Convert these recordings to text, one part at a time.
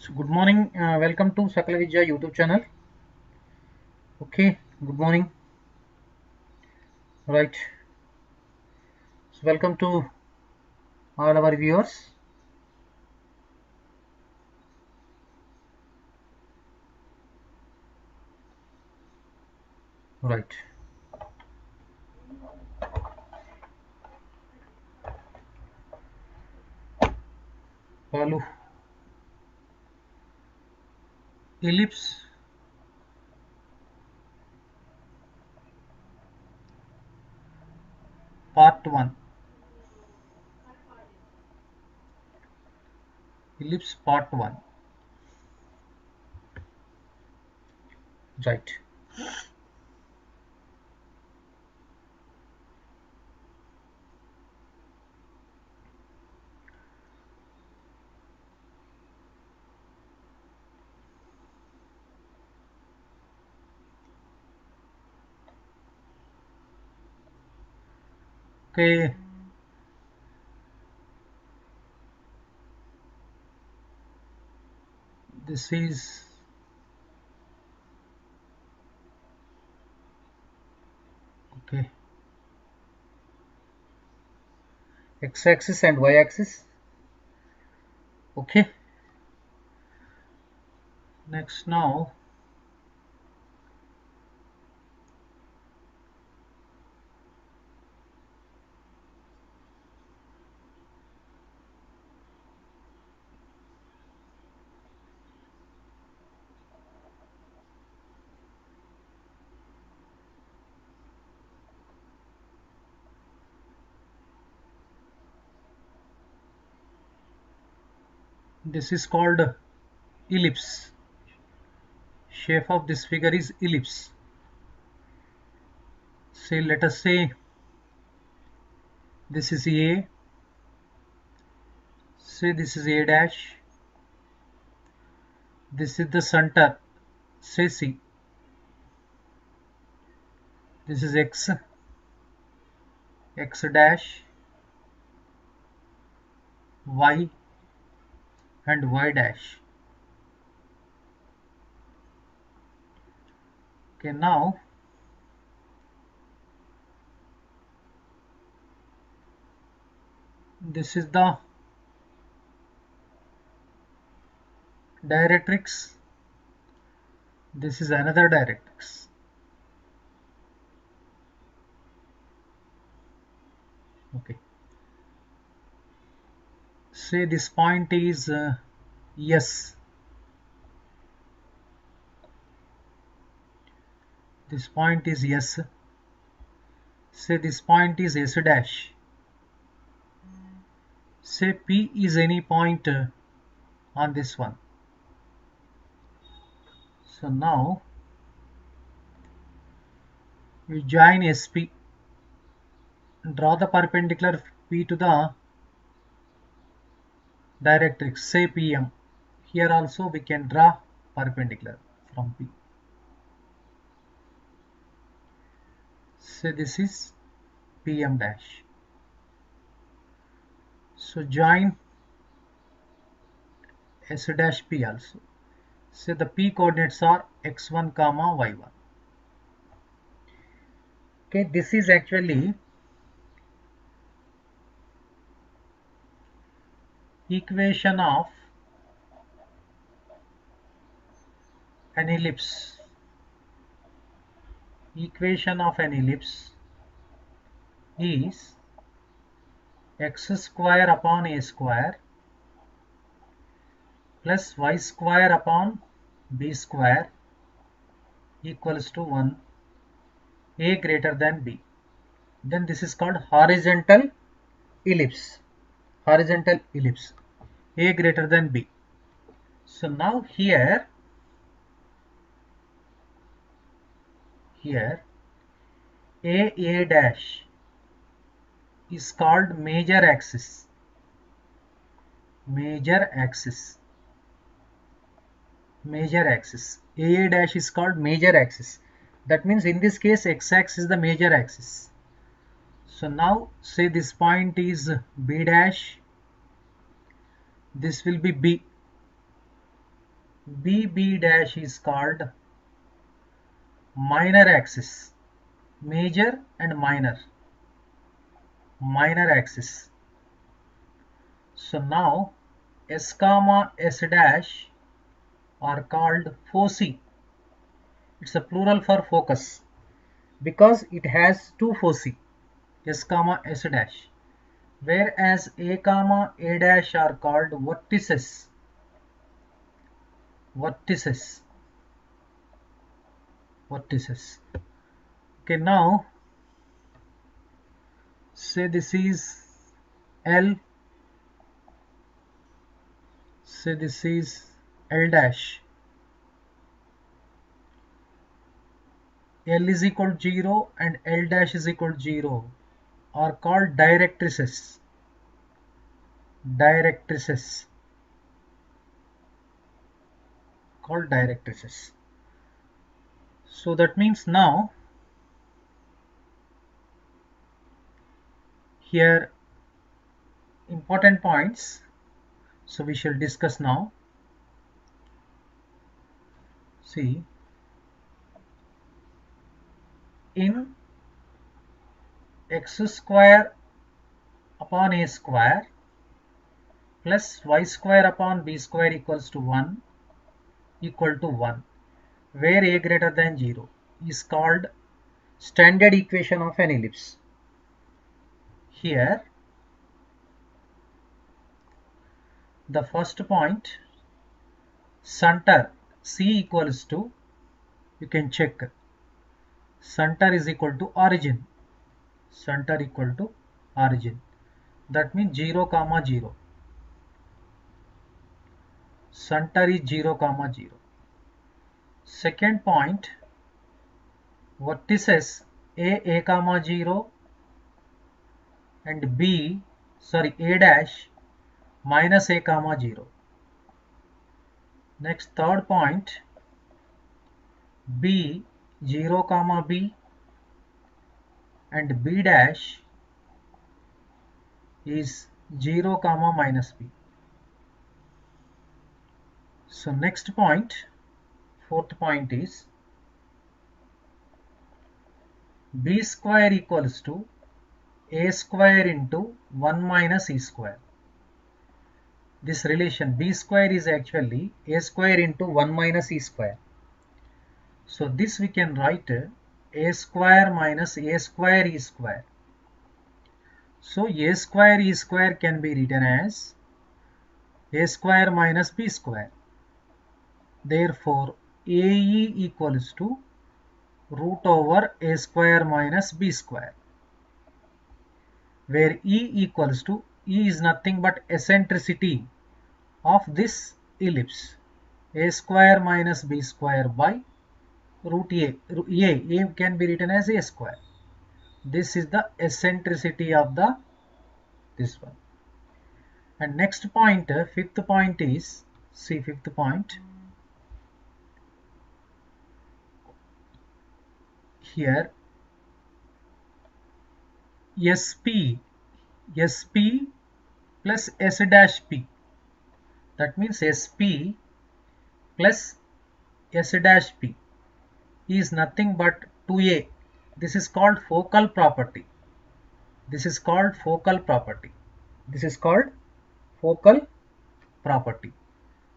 So good morning, welcome to SAKALAVIDYA YouTube channel. Okay, good morning. Right, so welcome to all our viewers. Right, follow ellipse part 1. Ellipse part 1. Right. Okay, this is okay x-axis and y-axis. Okay, next now this is called ellipse. Shape of this figure is ellipse. Say, let us say this is A. Say this is A dash. This is the center. Say C. This is X, X dash, Y and Y dash. Okay, now this is the directrix. This is another directrix. Okay. Say this point is S. This point is S. Say this point is S dash. Say P is any point on this one. So now we join SP. Draw the perpendicular P to the directrix. Say PM. Here also we can draw perpendicular from P. Say this is PM dash. So join S dash P also. So the P coordinates are x1 comma y1. Okay, this is actually equation of an ellipse. Equation of an ellipse is x square upon a square plus y square upon b square equals to 1, a greater than b. Then this is called horizontal ellipse. Horizontal ellipse, a greater than b. So now here a dash is called major axis. Major axis. Major axis. A dash is called major axis. That means in this case x-axis is the major axis. So now say this point is B dash. This will be B. BB dash is called minor axis, major and minor axis. So now S comma S dash are called foci. It's a plural for focus because it has two foci, S comma S dash, whereas A comma A dash are called vertices. Okay, now say this is L, say this is L dash. L is equal to 0 and L dash is equal to 0 are called directrices. So that means now here important points, so we shall discuss now. See, in x square upon a square plus y square upon b square equals to 1 where a greater than 0 is called standard equation of an ellipse. Here the first point, center C equals to, you can check, center is equal to origin. That means 0 comma 0. Center is 0 comma 0. Second point, vertices A comma 0 and A dash minus A comma 0. Next, third point, B 0 comma B and B dash is 0 comma minus B. So next point, fourth point is B square equals to A square into 1 minus E square. This relation B square is actually A square into 1 minus E square. So this we can write A square minus A square E square. So A square E square can be written as A square minus B square. Therefore AE equals to root over A square minus B square, where E is nothing but eccentricity of this ellipse, A square minus B square by root A. A can be written as A square. This is the eccentricity of this one. And next point, fifth point is, see fifth point, here SP plus S dash P. That means SP plus S dash P is nothing but 2A. This is called focal property.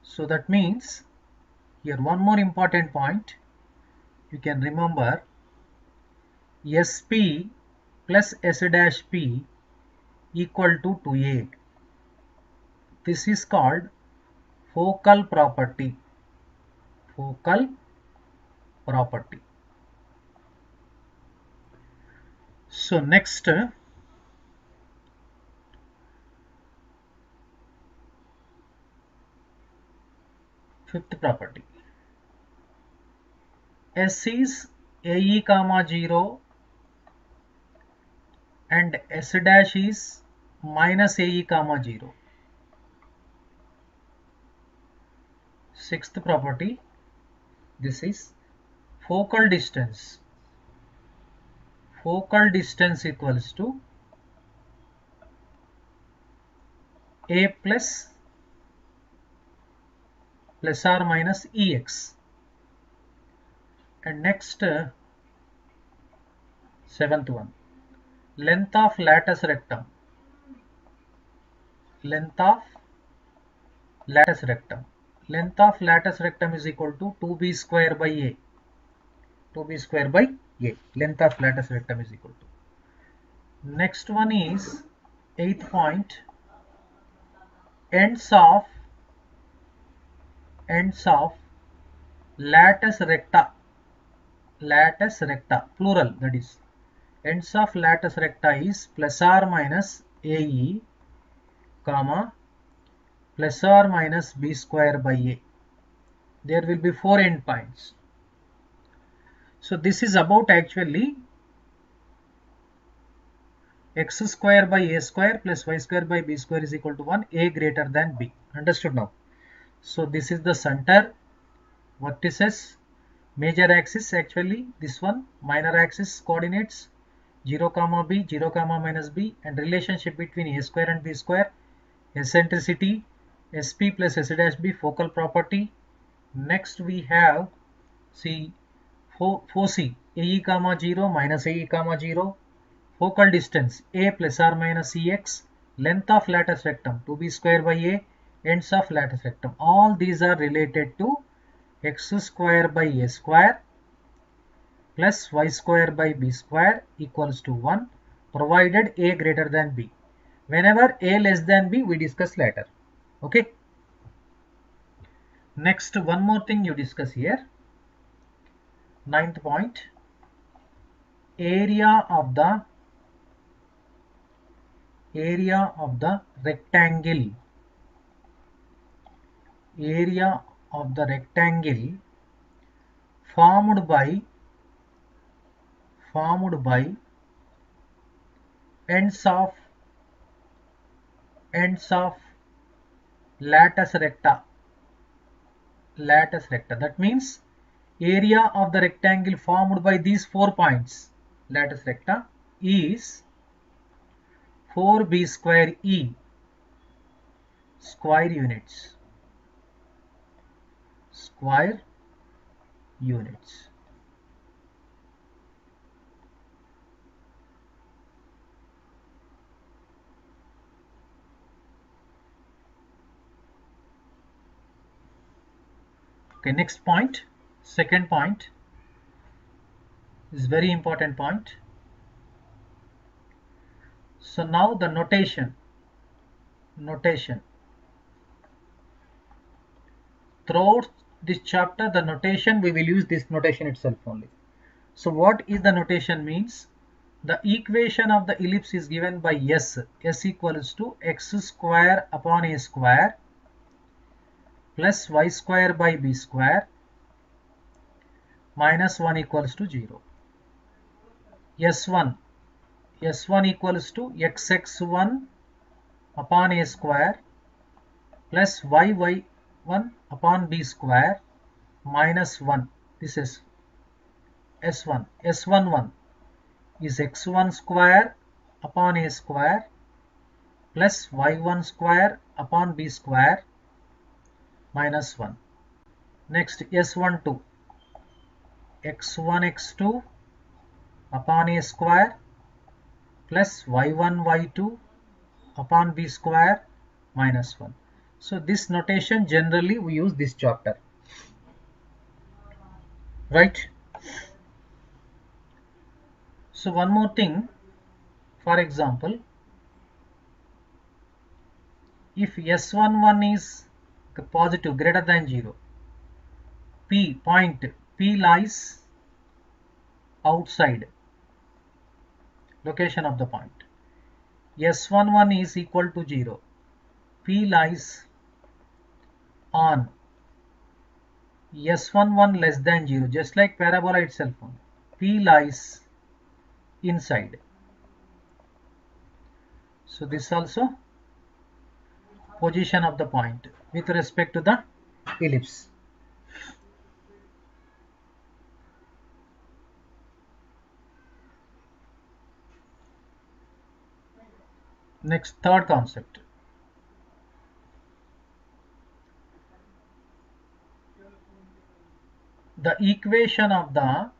So that means here one more important point you can remember, SP plus S dash P equal to 2A. This is called focal property. So next, fifth property, S is AE comma 0 and S dash is minus AE comma 0. Sixth property, this is focal distance equals to A plus plus or minus Ex. And next, seventh one, length of lattice rectum. Length of lattice rectum. Length of lattice rectum is equal to 2b square by a. 2b square by a. Length of lattice rectum is equal to. Next one is eighth point. Ends of lattice recta. Lattice recta, plural, that is. Ends of lattice recta is plus or minus ae, comma, plus or minus b square by a. There will be 4 endpoints. So this is about actually x square by a square plus y square by b square is equal to 1, a greater than b. Understood now? So this is the center, vertices, major axis actually this one, minor axis coordinates 0 comma b, 0 comma minus b, and relationship between a square and b square, eccentricity, sp plus s dash b, focal property. Next we have, see, foci, ae comma 0 minus ae comma 0, focal distance a plus or minus ex, length of lattice rectum 2b square by a, ends of lattice rectum. All these are related to x square by a square plus y square by b square equals to 1, provided a greater than b. Whenever a less than b, we discuss later. Okay. Next, one more thing you discuss here. Ninth point. Area of the rectangle. Area of the rectangle formed by ends of lattice recta. That means area of the rectangle formed by these 4 points, lattice recta, is 4b square e square units. Okay, next point, second point is very important point. So now the notation. Throughout this chapter, the notation, we will use this notation itself only. So what is the notation means? The equation of the ellipse is given by s equals to x square upon a square plus y square by b square minus 1 equals to 0. S1 equals to xx1 upon a square plus yy1 upon b square minus 1. This is S1. S11 is x1 square upon a square plus y1 square upon b square minus 1. Next, S12 x1 x2 upon a square plus y1 y2 upon b square minus 1. So this notation generally we use this chapter, right? So one more thing, for example, if S11 is positive greater than 0, point P lies outside location of the point. S11 is equal to 0, P lies on S11 less than 0, just like parabola itself, P lies inside. So this also position of the point with respect to the ellipse. Next, third concept. the equation of the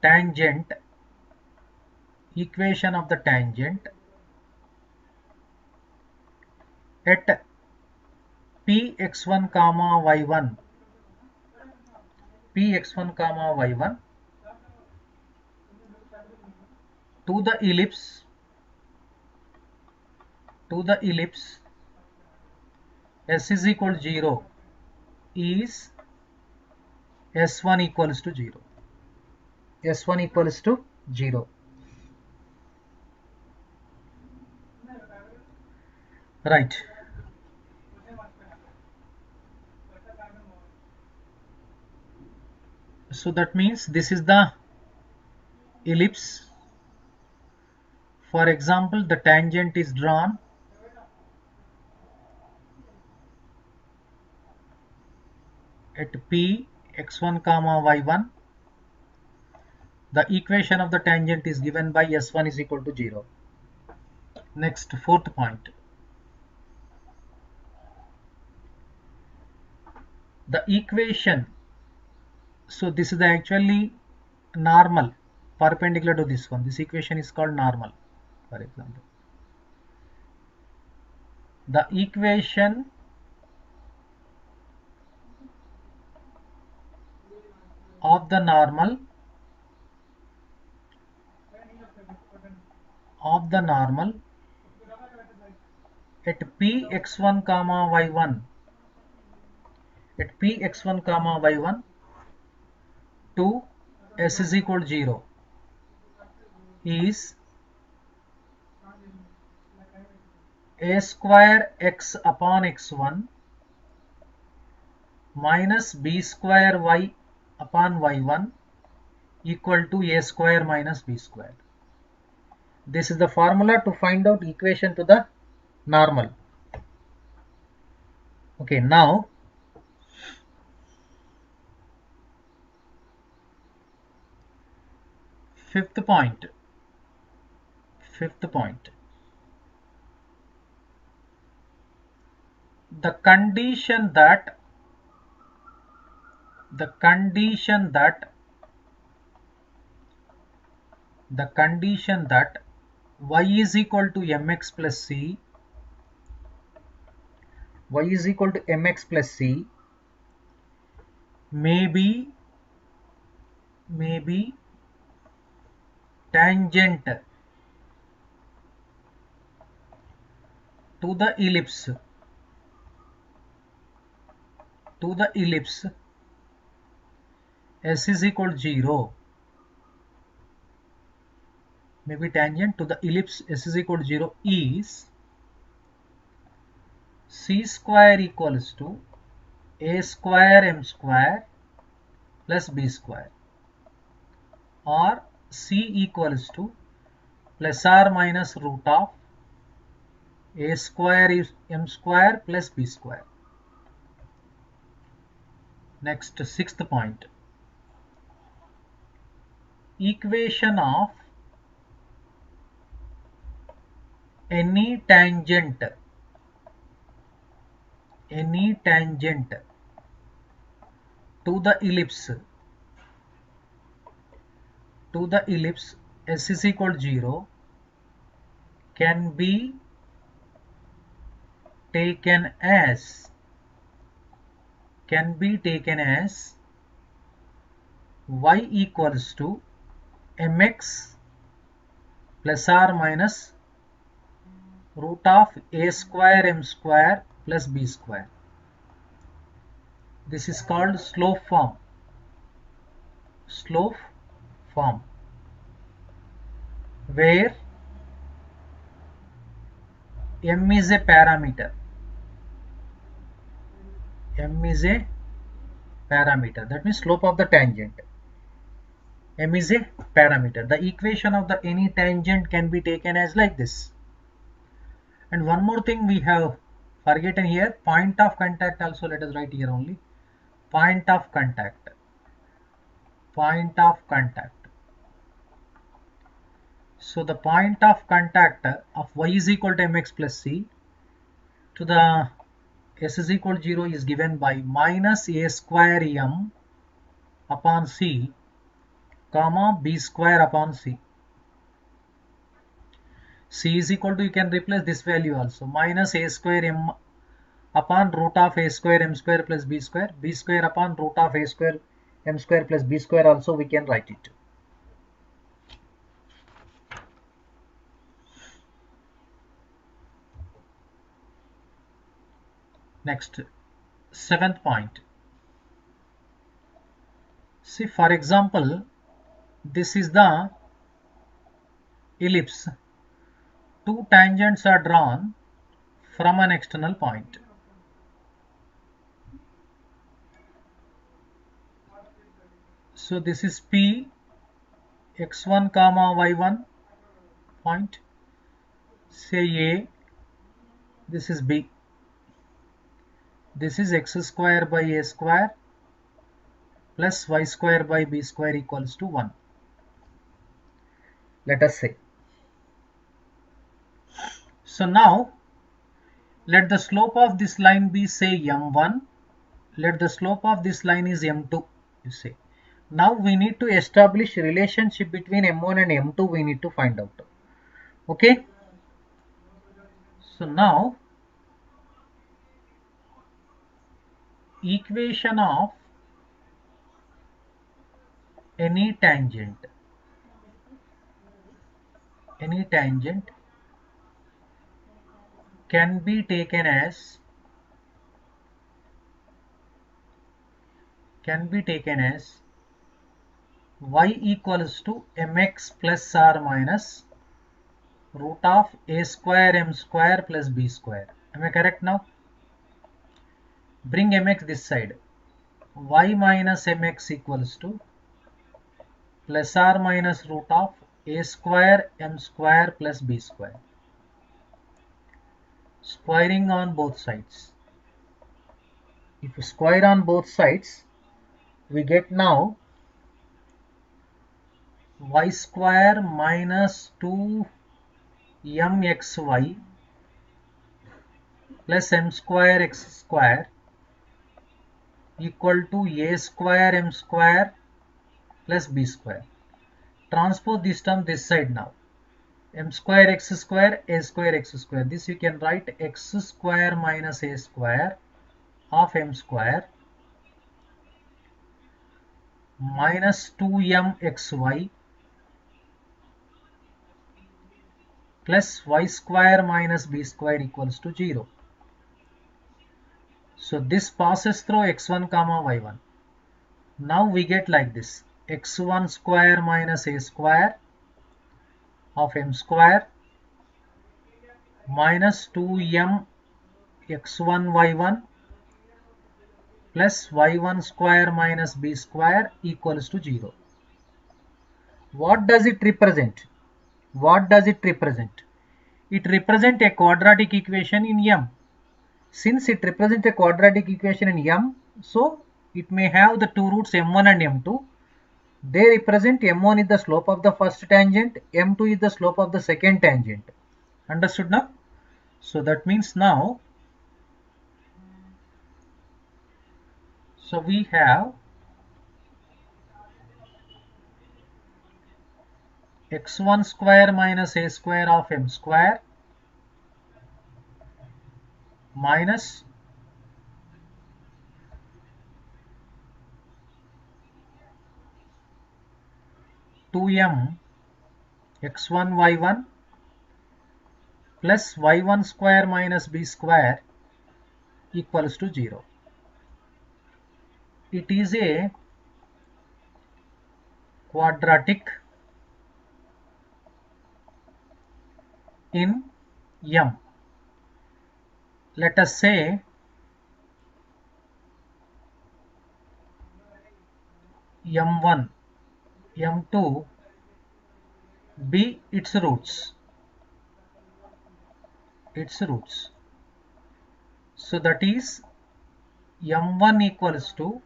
tangent at px1 comma y1 to the ellipse s is equal to 0 is s1 equals to 0. S1 equals to 0. Right. So that means this is the ellipse. For example, the tangent is drawn at P x1 comma y1. The equation of the tangent is given by S1 is equal to 0. Next, fourth point. The equation, so this is the actually normal perpendicular to this one. This equation is called normal, for example. The equation of the normal at px1 comma y1 to s is equal to 0 is a square x upon x1 minus b square y upon y1 equal to a square minus b square. This is the formula to find out equation to the normal. Okay, now fifth point. The condition that y is equal to mx plus c may be tangent to the ellipse s is equal to 0. Maybe tangent to the ellipse s is equal to 0 is c square equals to a square m square plus b square, or c equals to plus or minus root of a square is m square plus b square. Next, sixth point. Equation of any tangent to the ellipse s is equal to 0 can be taken as y equals to mx plus or minus root of a square m square plus b square. This is called slope form. Where m is a parameter. That means slope of the tangent. M is a parameter. The equation of the any tangent can be taken as like this. And one more thing we have forgotten here, point of contact also let us write here only. Point of contact. So the point of contact of y is equal to mx plus c to the S is equal to 0 is given by minus a square m upon c comma b square upon c. C is equal to, you can replace this value also, minus a square m upon root of a square m square plus b square upon root of a square m square plus b square also we can write it. Next, 7th point. See, for example, this is the ellipse. Two tangents are drawn from an external point. So this is P x1 comma y1 point. Say A, this is B. This is x square by a square plus y square by b square equals to 1. Let us say. So now let the slope of this line be, say, m1. Let the slope of this line is m2, you say. Now we need to establish relationship between m1 and m2, we need to find out. Okay. So now equation of any tangent can be taken as y equals to mx plus or minus root of a square m square plus b square. Am I correct now? Bring mx this side. Y minus mx equals to plus or minus root of a square m square plus b square. Squaring on both sides. If you square on both sides, we get now y square minus 2mxy plus m square x square equal to a square m square plus b square. Transpose this term this side now. M square x square, a square x square. This you can write x square minus a square of m square minus 2mxy plus y square minus b square equals to 0. So this passes through x1 comma y1. Now we get like this, x1 square minus a square of m square minus 2m x1 y1 plus y1 square minus b square equals to 0. What does it represent? It represents a quadratic equation in M. Since it represents a quadratic equation in M, so it may have the two roots m1 and m2. They represent m1 is the slope of the first tangent, m2 is the slope of the second tangent. Understood now? So that means now, so we have x1 square minus a square of m square minus two m x1 y1 plus y1 square minus b square equals to 0. It is a quadratic in M. Let us say M1, M2 be its roots. So that is M1 equals to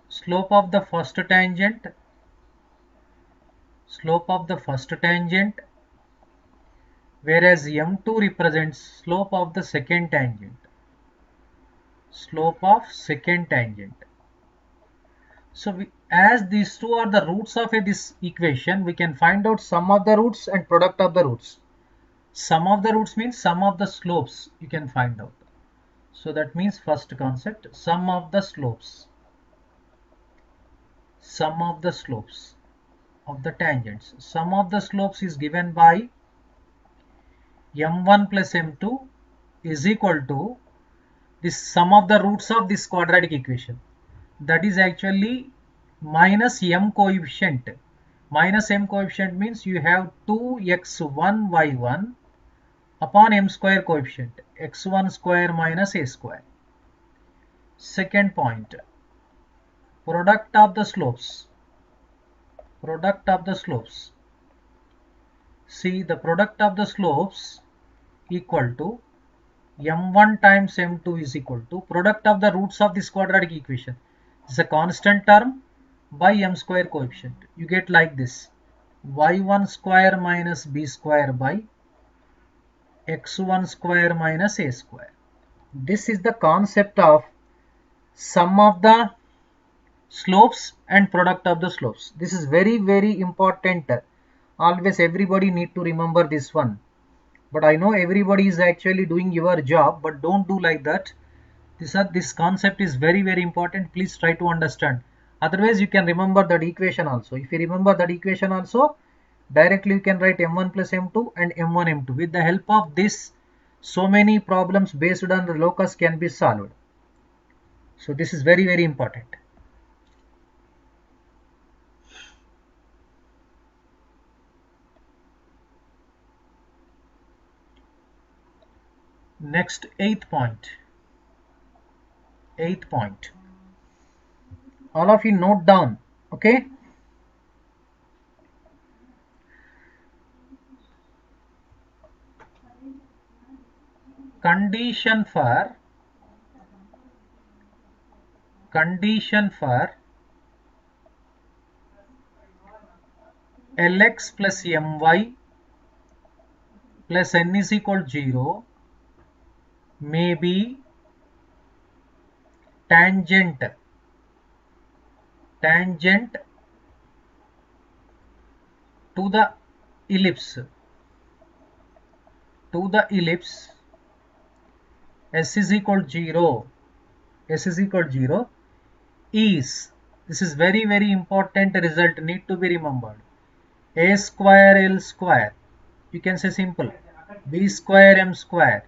slope of the first tangent, 2 whereas m2 represents slope of the second tangent. Slope of second tangent. So as these two are the roots of this equation, we can find out sum of the roots and product of the roots. Sum of the roots means sum of the slopes you can find out. So that means first concept, sum of the slopes. Sum of the slopes of the tangents. Sum of the slopes is given by m1 plus m2 is equal to this sum of the roots of this quadratic equation. That is actually minus m coefficient. Minus m coefficient means you have 2x1 y1 upon m square coefficient, x1 square minus a square. Second point, product of the slopes. Product of the slopes. See, the product of the slopes equal to m1 times m2 is equal to product of the roots of this quadratic equation. It's a constant term by m square coefficient. You get like this, y1 square minus b square by x1 square minus a square. This is the concept of sum of the slopes and product of the slopes. This is very important. Always everybody need to remember this one. But I know everybody is actually doing your job, but don't do like that. This concept is very important. Please try to understand. Otherwise you can remember that equation also. If you remember that equation also, directly you can write m1 plus m2 and m1 m2. With the help of this, so many problems based on the locus can be solved. So this is very important. Next, eighth point. All of you note down, okay? Condition for Lx plus my plus n is equal to 0 may be tangent to the ellipse s is equal to 0 is, this is very important result, need to be remembered, a square l square, you can say simple, b square m square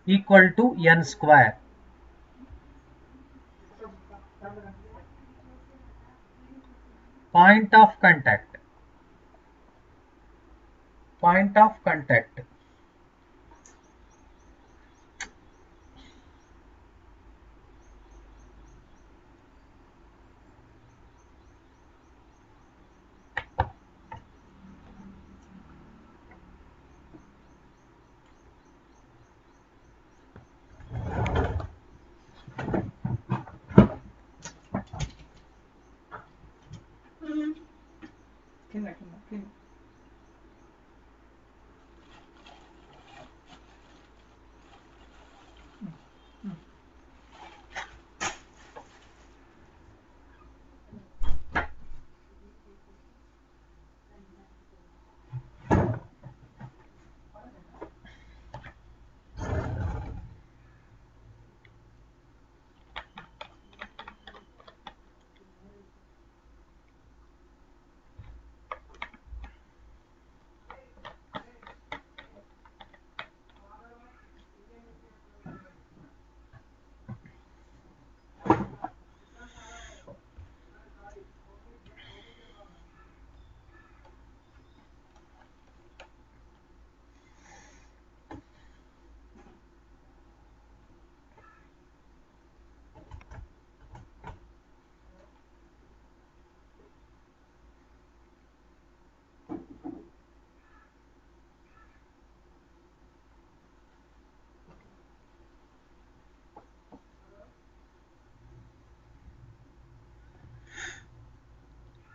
equal to n square. Point of contact.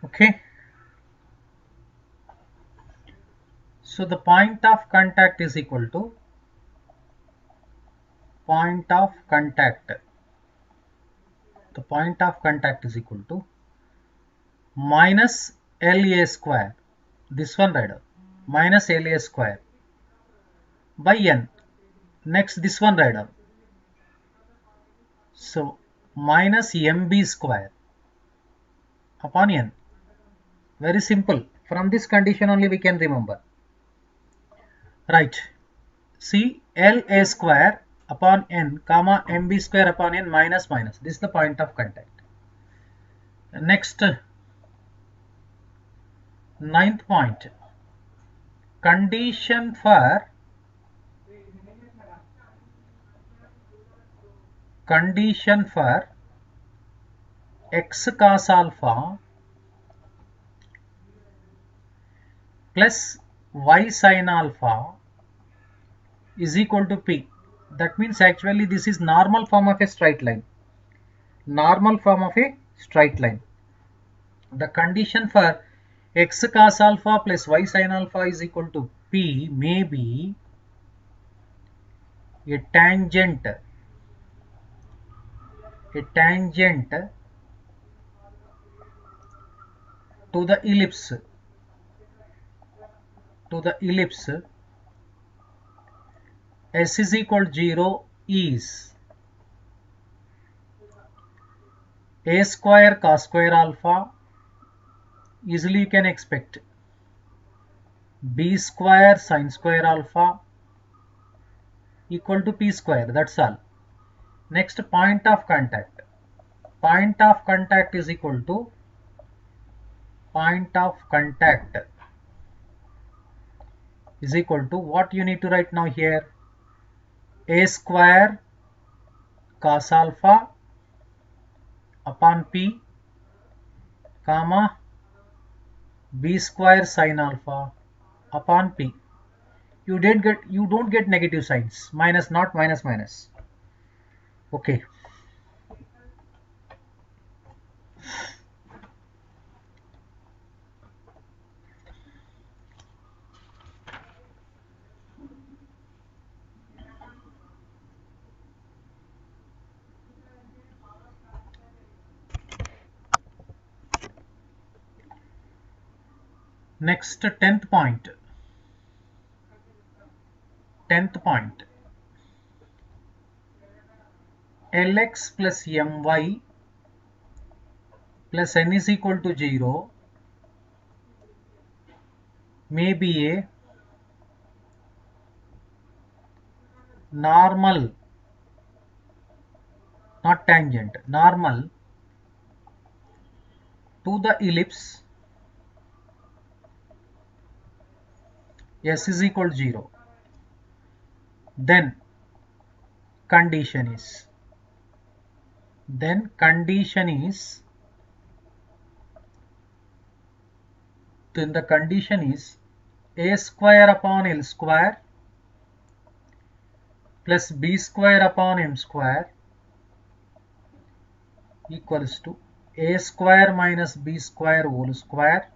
Okay, So the point of contact is equal to point of contact. The point of contact is equal to minus LA square. This one right, minus LA square by N. Next this one right. So minus MB square upon N. Very simple. From this condition only we can remember. Right. See, LA square upon N comma MB square upon N minus minus. This is the point of contact. Next, ninth point. Condition for x cos alpha plus y sin alpha is equal to P. That means actually this is normal form of a straight line. Normal form of a straight line. The condition for x cos alpha plus y sin alpha is equal to P may be a tangent to the ellipse s is equal to 0 is a square cos square alpha, easily you can expect b square sin square alpha equal to p square. That's all. Next, point of contact. Point of contact is equal to what you need to write now here, a square cos alpha upon p comma b square sin alpha upon p. You don't get negative signs, minus, not minus minus. Okay. Next, 10th point. Lx plus my plus n is equal to 0 may be a normal, not tangent, normal to the ellipse s is equal to 0. Then condition is a square upon L square plus b square upon m square equals to a square minus b square whole square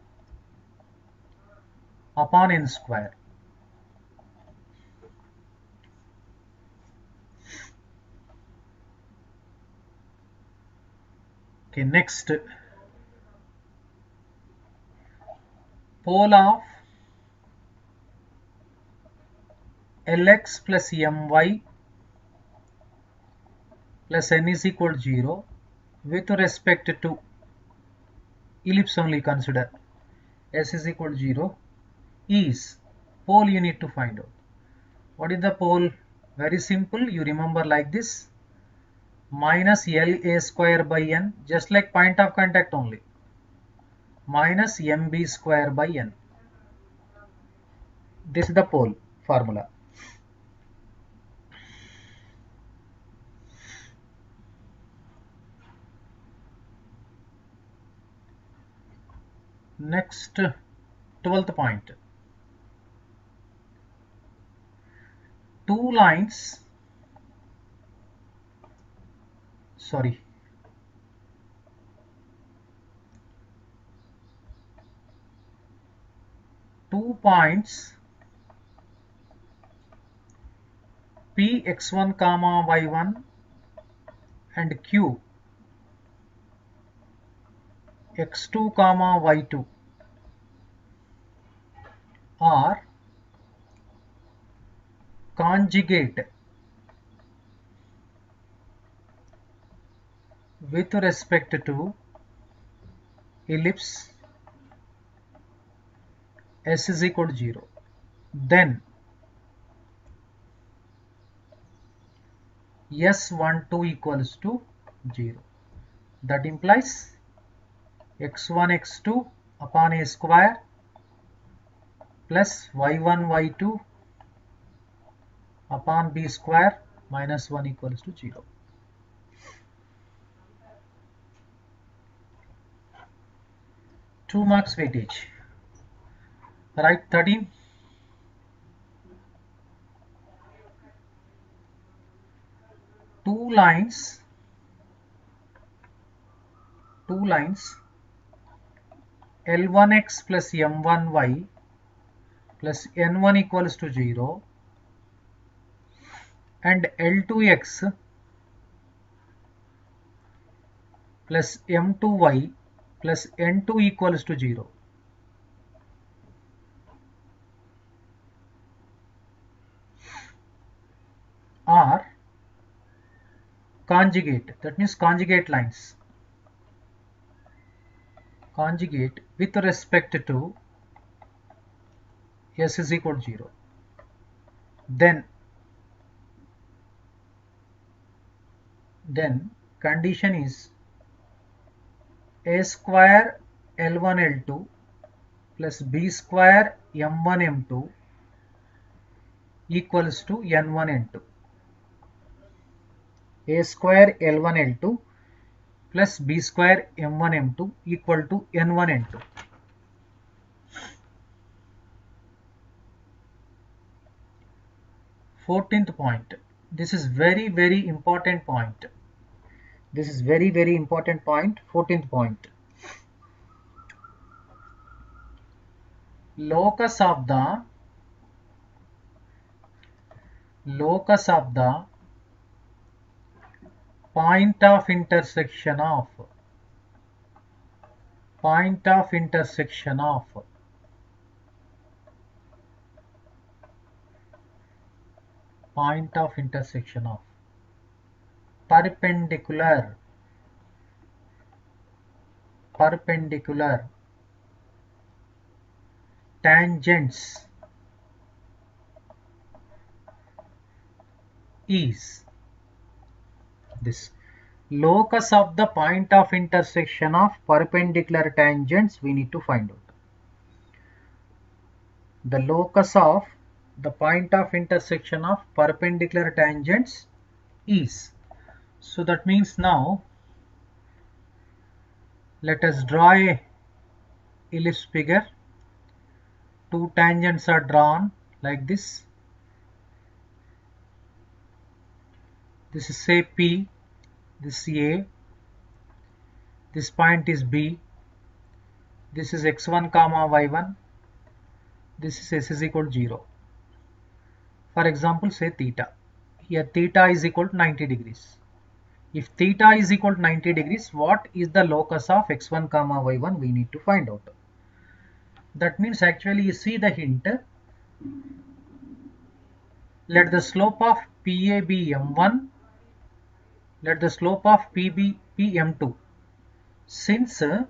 upon n square. Okay, next, pole of Lx plus my plus n is equal to 0 with respect to ellipse only consider s is equal to 0 is pole. You need to find out. What is the pole? Very simple. You remember like this, minus La square by n, just like point of contact only, minus mb square by n. This is the pole formula. Next, 12th point. Two points P x1 comma y1 and Q x2 comma y2 are conjugate with respect to ellipse s is equal to 0, then s12 equals to 0. That implies x1 x2 upon a square plus y1 y2 upon b square minus 1 equals to 0. Two marks weightage. Write 13. Two lines L1x plus M1y plus N1 equals to 0 and L2x plus M2y plus N2 equals to 0. Are conjugate, that means conjugate lines. Conjugate with respect to s is equal to 0. Then condition is a square L1 L2 plus b square M1 M2 equals to N1 N2. A square L1 L2 plus b square M1 M2 equal to N1 N2. Fourteenth point. This is very important point. This is very important point. 14th point. Locus of the point of intersection of perpendicular tangents is this. Locus of the point of intersection of perpendicular tangents we need to find out. The locus of the point of intersection of perpendicular tangents is. So that means now let us draw a ellipse figure. Two tangents are drawn like this. This is say P, this is A, this point is B, this is x1 comma y1, this is s is equal to 0. For example, say theta. Here theta is equal to 90 degrees. If theta is equal to 90 degrees, what is the locus of x1 comma y1? We need to find out. That means actually you see the hint. Let the slope of PA be m1. Let the slope of PB be m2. Since PA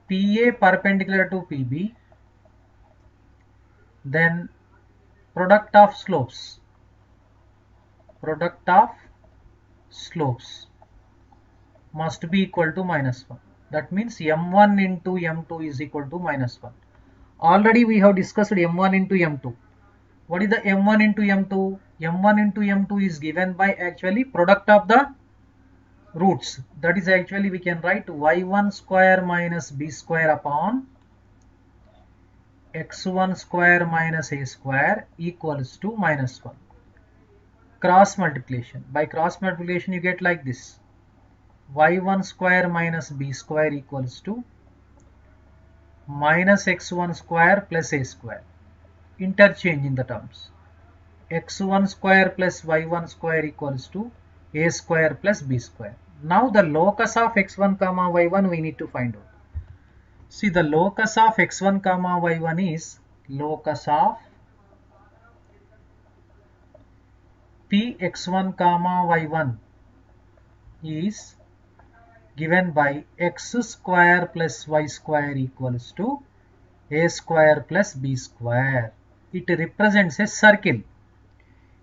perpendicular to PB, then product of slopes must be equal to minus 1. That means m1 into m2 is equal to minus 1. Already we have discussed m1 into m2. What is the m1 into m2? m1 into m2 is given by actually product of the roots. That is actually we can write y1 square minus b square upon x1 square minus a square equals to minus 1. Cross multiplication. By cross multiplication you get like this. y1 square minus b square equals to minus x1 square plus a square. Interchange in the terms. x1 square plus y1 square equals to a square plus b square. Now the locus of x1 comma y1 we need to find out. See, the locus of x1 comma y1 is locus of px1 comma y1 is given by x square plus y square equals to a square plus b square. It represents a circle.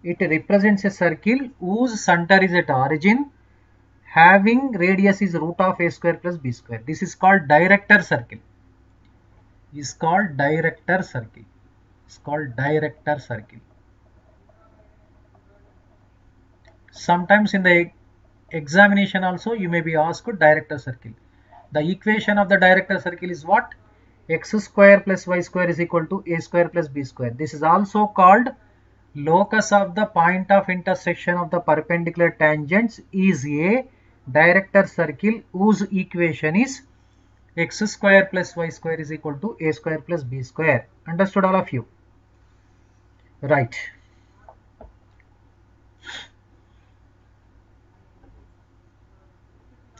It represents a circle whose center is at origin, having radius is root of a square plus b square. This is called director circle. Is called director circle. It's called director circle. Sometimes in the examination also you may be asked director circle. The equation of the director circle is what? X square plus y square is equal to a square plus b square. This is also called locus of the point of intersection of the perpendicular tangents is a director circle whose equation is x square plus y square is equal to a square plus b square. Understood all of you? Right.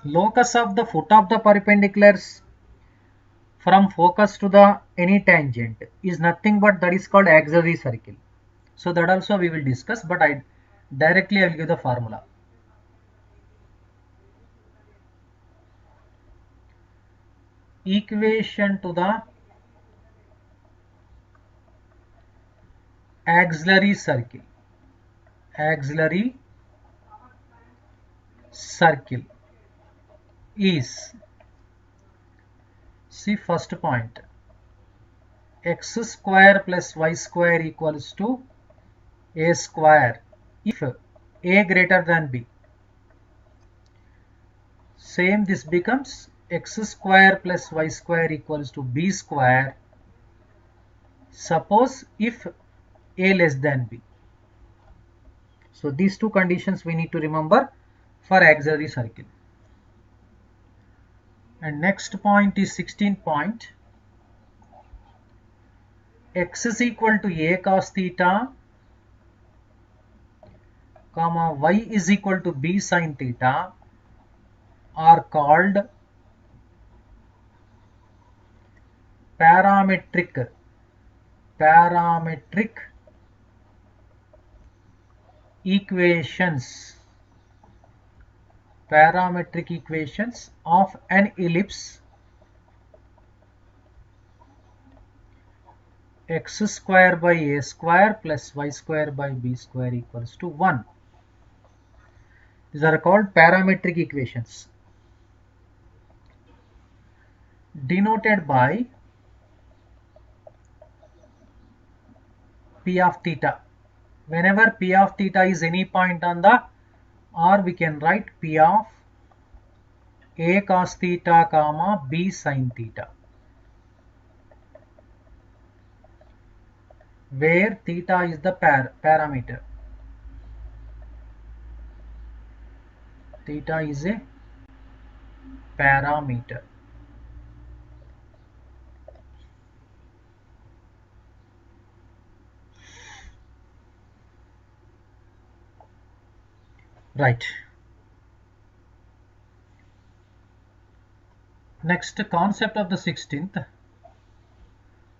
Locus of the foot of the perpendiculars from focus to the any tangent is nothing but that is called auxiliary circle. So that also we will discuss, but I will give the formula. Equation to the auxiliary circle is, see first point, x square plus y square equals to a square if a greater than b. Same, this becomes x square plus y square equals to b square, suppose if a less than b. So these two conditions we need to remember for auxiliary circle. And next point is 16th point. X is equal to a cos theta comma y is equal to b sin theta are called parametric equations of an ellipse x square by a square plus y square by b square equals to 1. These are called parametric equations, denoted by p of theta. Whenever p of theta is any point on the R, we can write p of a cos theta comma b sin theta, where theta is the parameter. Theta is a parameter. Right. Next, concept of the 16th.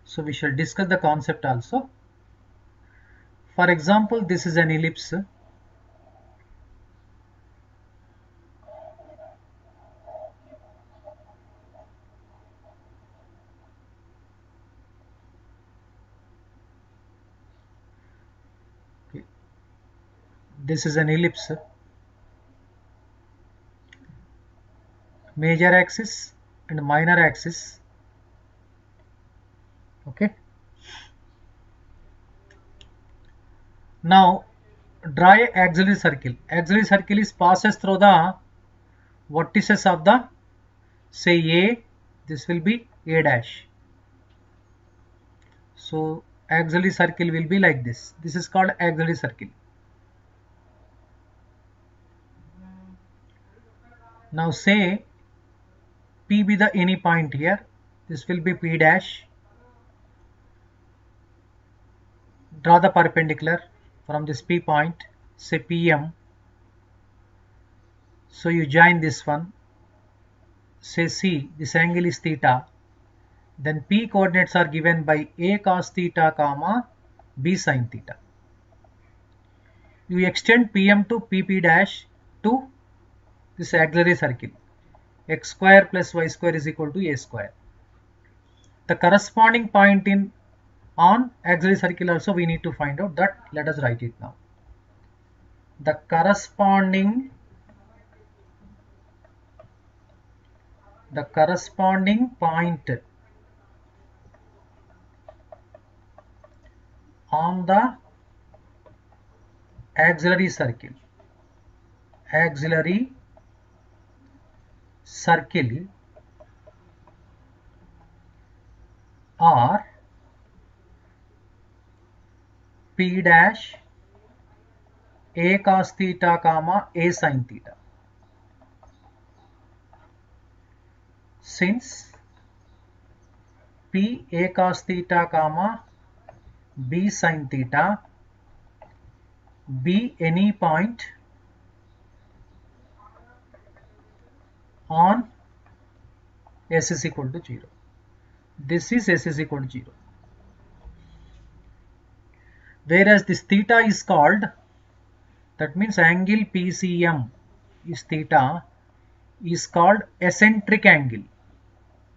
So we shall discuss the concept also. For example, this is an ellipse. Okay. This is an ellipse. Major axis and minor axis. Okay. Now draw a auxiliary circle. Auxiliary circle is passes through the vertices of the, say, A. This will be A dash. So auxiliary circle will be like this. This is called auxiliary circle. Now say P be the any point here. This will be P dash. Draw the perpendicular from this P point, say PM. So you join this one, say C, this angle is theta. Then P coordinates are given by A cos theta comma B sin theta. You extend PM to PP dash to this auxiliary circle. X square plus y square is equal to A square. The corresponding point in on auxiliary circle also we need to find out that. Let us write it now. The corresponding point on the auxiliary circle are P dash A cos theta comma A sin theta. Since P A cos theta comma B sin theta be any point on S is equal to 0. This is S is equal to 0. Whereas this theta is called, that means angle PCM is theta, is called eccentric angle.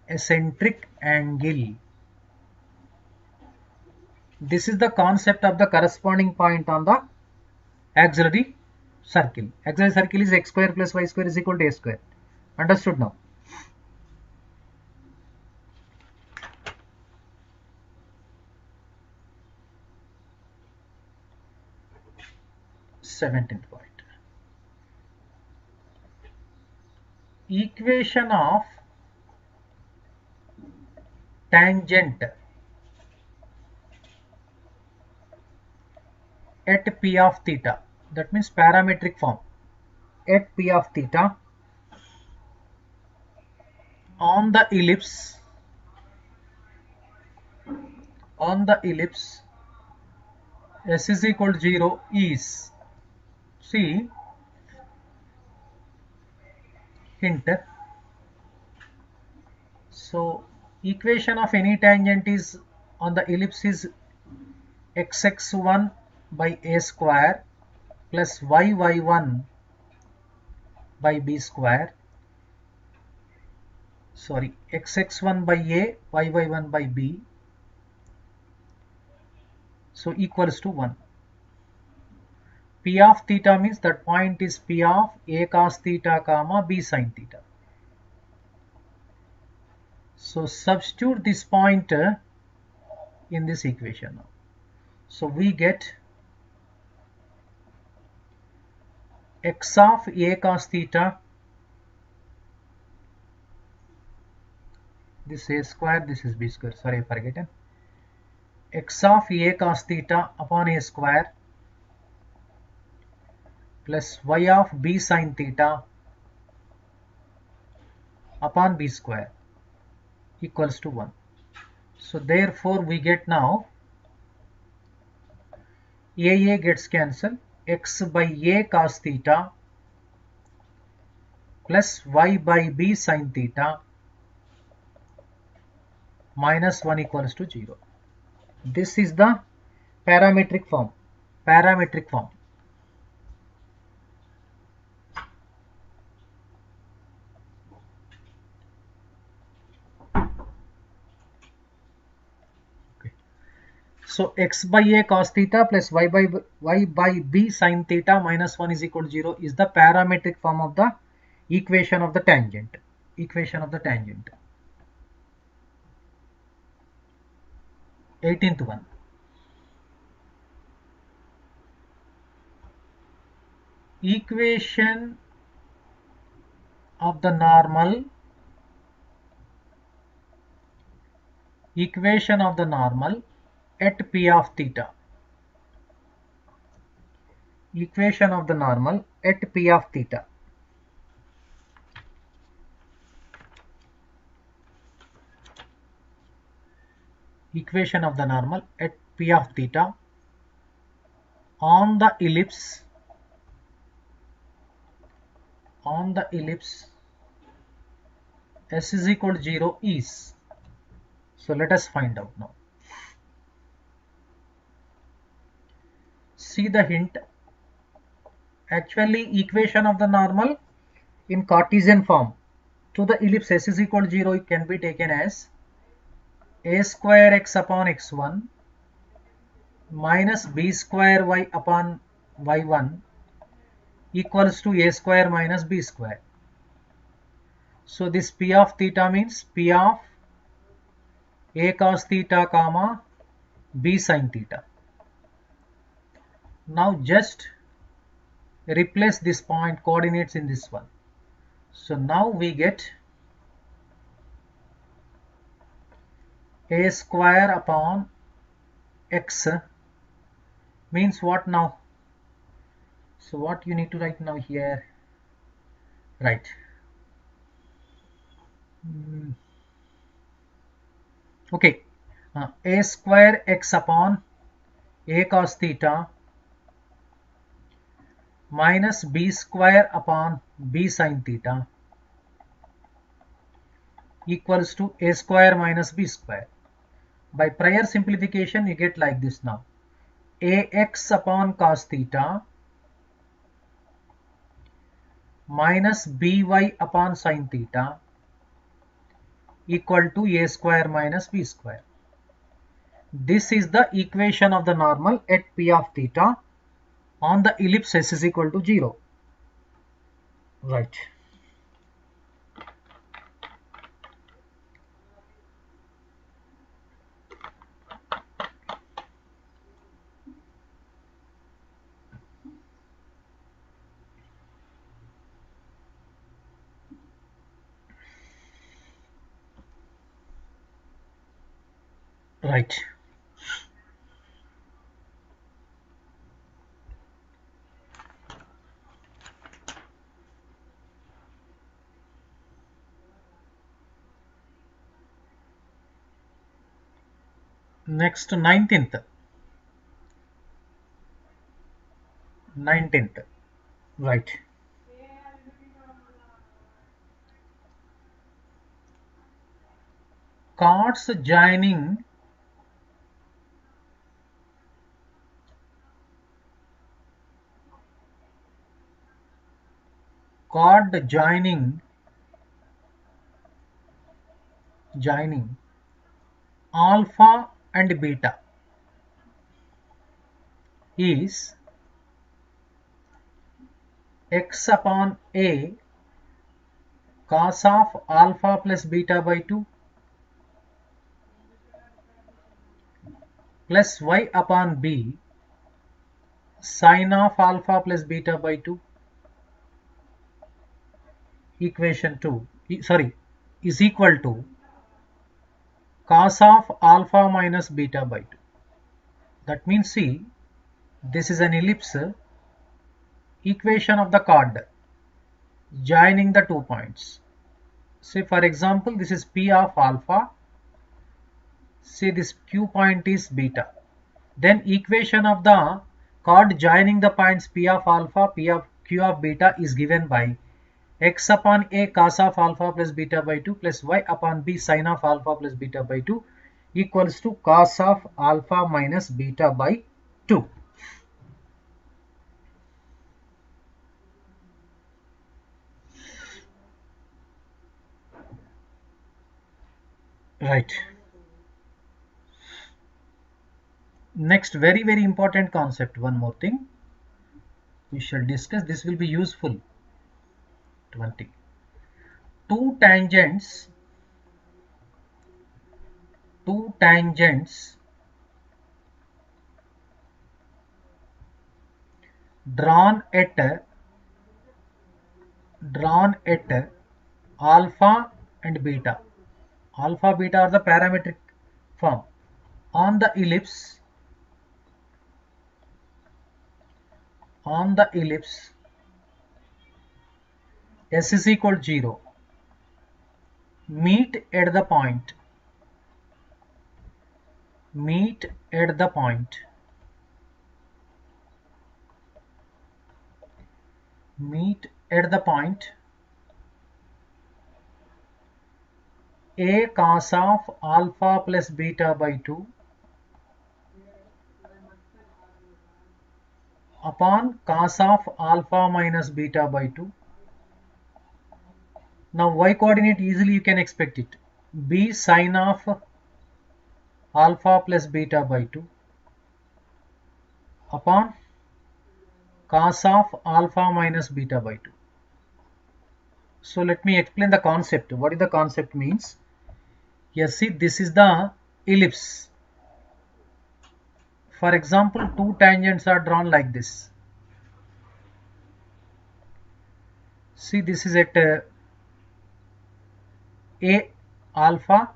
Eccentric angle. This is the concept of the corresponding point on the auxiliary circle. Auxiliary circle is x square plus y square is equal to a square. Understood now? Seventeenth point. Equation of tangent at P of theta. That means parametric form at P of theta on the ellipse S is equal to 0 is, see, hint. So equation of any tangent is on the ellipse is xx1 by a square plus yy1 by b square. Sorry, xx1 by a, yy1 by b. So equals to 1. P of theta means that point is P of a cos theta comma b sin theta. So substitute this point in this equation now. So we get x of a cos theta, this a square, this is b square, sorry I forgotten, x of a cos theta upon a square plus y of b sin theta upon b square equals to 1. So therefore we get now a gets cancelled, x by a cos theta plus y by b sin theta minus 1 equals to 0. This is the parametric form. Okay. So x by a cos theta plus y by b sin theta minus 1 is equal to 0 is the parametric form of the equation of the tangent. 18th one. Equation of the normal at P of theta. Equation of the normal at P of theta. Equation of the normal at P of theta on the ellipse s is equal to 0 is. So let us find out now. See the hint. Actually, equation of the normal in Cartesian form to the ellipse s is equal to 0, it can be taken as a square x upon x1 minus b square y upon y1 equals to a square minus b square. So this p of theta means p of a cos theta comma b sin theta. Now just replace this point coordinates in this one. So now we get a square upon x means what now? So what you need to write now here? Right. Okay. A square x upon a cos theta minus b square upon b sin theta equals to a square minus b square. By prior simplification you get like this now. Ax upon cos theta minus by upon sin theta equal to a square minus b square. This is the equation of the normal at p of theta on the ellipse s is equal to 0. Right. Right. Next 19th. Right. Chords joining alpha and beta is x upon a cos of alpha plus beta by 2 plus y upon b sin of alpha plus beta by 2 equation 2 is equal to cos of alpha minus beta by 2. That means, see, this is an ellipse equation of the chord joining the 2 points. Say for example, this is p of alpha, say this q point is beta. Then equation of the chord joining the points p of alpha, p of q of beta is given by x upon a cos of alpha plus beta by 2 plus y upon b sin of alpha plus beta by 2 equals to cos of alpha minus beta by 2. Right. Next, very important concept, one more thing we shall discuss. This will be useful. 20. Two tangents drawn at alpha and beta. Alpha, beta are the parametric form on the ellipse s is equal to 0 meet at the point meet at the point a cos of alpha plus beta by 2 upon cos of alpha minus beta by 2. Now y coordinate easily you can expect it. B sin of alpha plus beta by 2 upon cos of alpha minus beta by 2. So let me explain the concept. What is the concept means? Here see, this is the ellipse. For example, two tangents are drawn like this. See, this is at A alpha.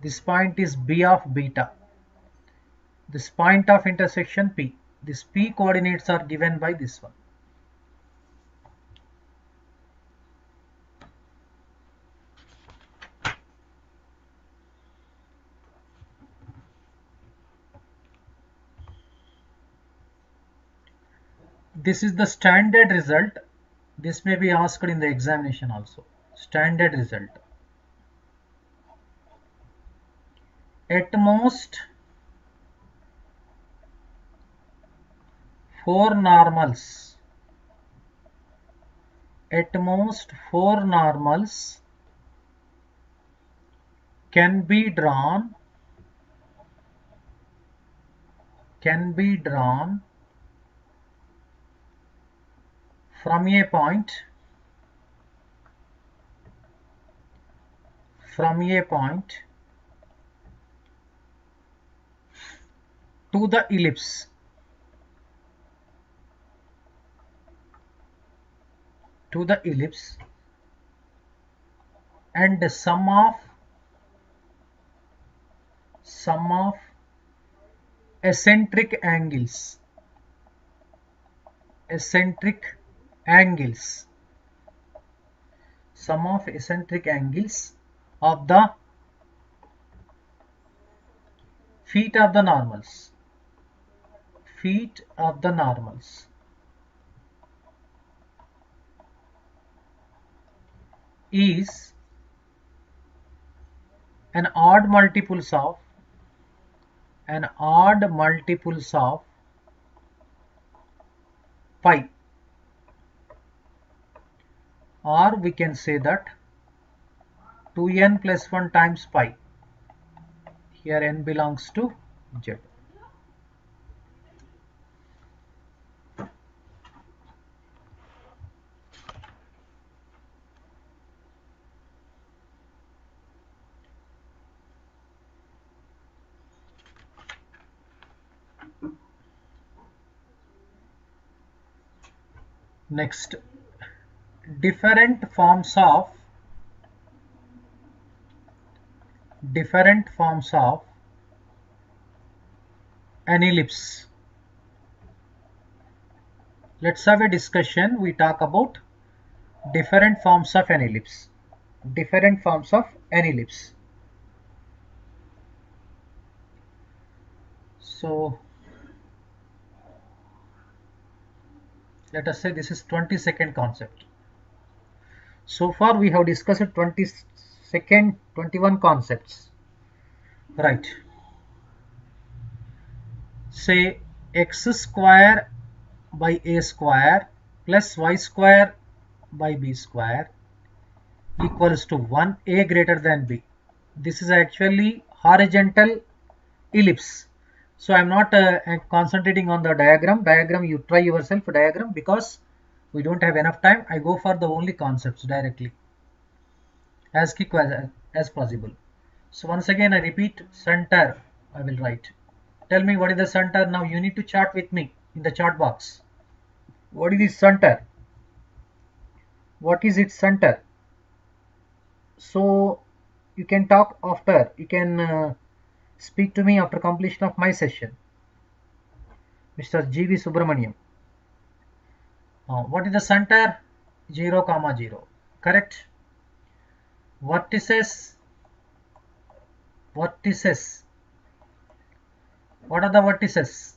This point is B of beta. This point of intersection P. These P coordinates are given by this one. This is the standard result. This may be asked in the examination also. Standard result. At most 4 normals. At most 4 normals can be drawn from a point to the ellipse. And the sum of eccentric angles of the feet of the normals is an odd multiples of pi, or we can say that 2n plus 1 times pi. Here n belongs to z. Next, different forms of an ellipse. Let's have a discussion. We talk about different forms of an ellipse. So let us say this is 22nd concept. So far we have discussed 21 concepts, right? Say x square by a square plus y square by b square equals to 1, a greater than b. This is actually horizontal ellipse. So I am not concentrating on the diagram. You try yourself diagram, because we don't have enough time. I go for the only concepts directly, as quick as possible. So once again I repeat, center I will write. Tell me what is the center. Now you need to chart with me in the chart box. What is the center? What is its center? So you can talk after. You can speak to me after completion of my session. Mr. G.V. Subramaniam. What is the center? 0, 0. Correct. Vertices. What are the vertices?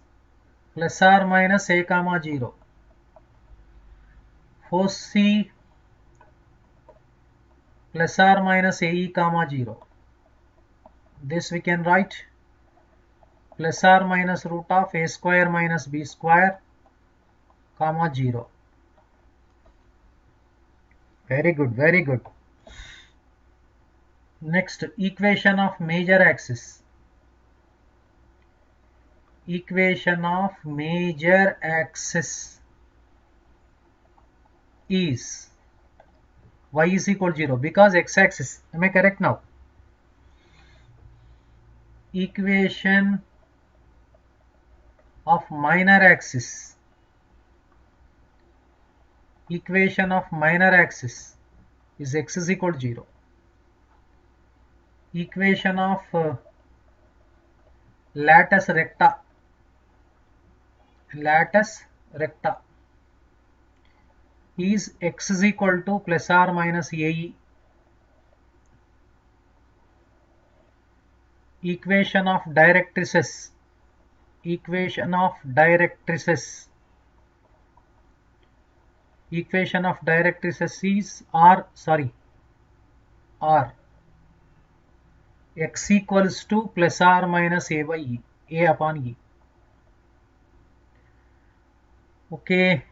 Plus or minus a, 0. foci plus or minus ae comma 0. This we can write plus or minus root of a square minus b square comma 0. Very good, very good. Next, equation of major axis. Equation of major axis is y is equal to 0 because x-axis. Am I correct now? Equation of minor axis. Equation of minor axis is x is equal to 0. Equation of latus recta. Latus recta is x is equal to plus or minus ae. Equation of directrices. Equation of directrices. Equation of directrices is r x equals to plus or minus a by e, a upon e. Okay,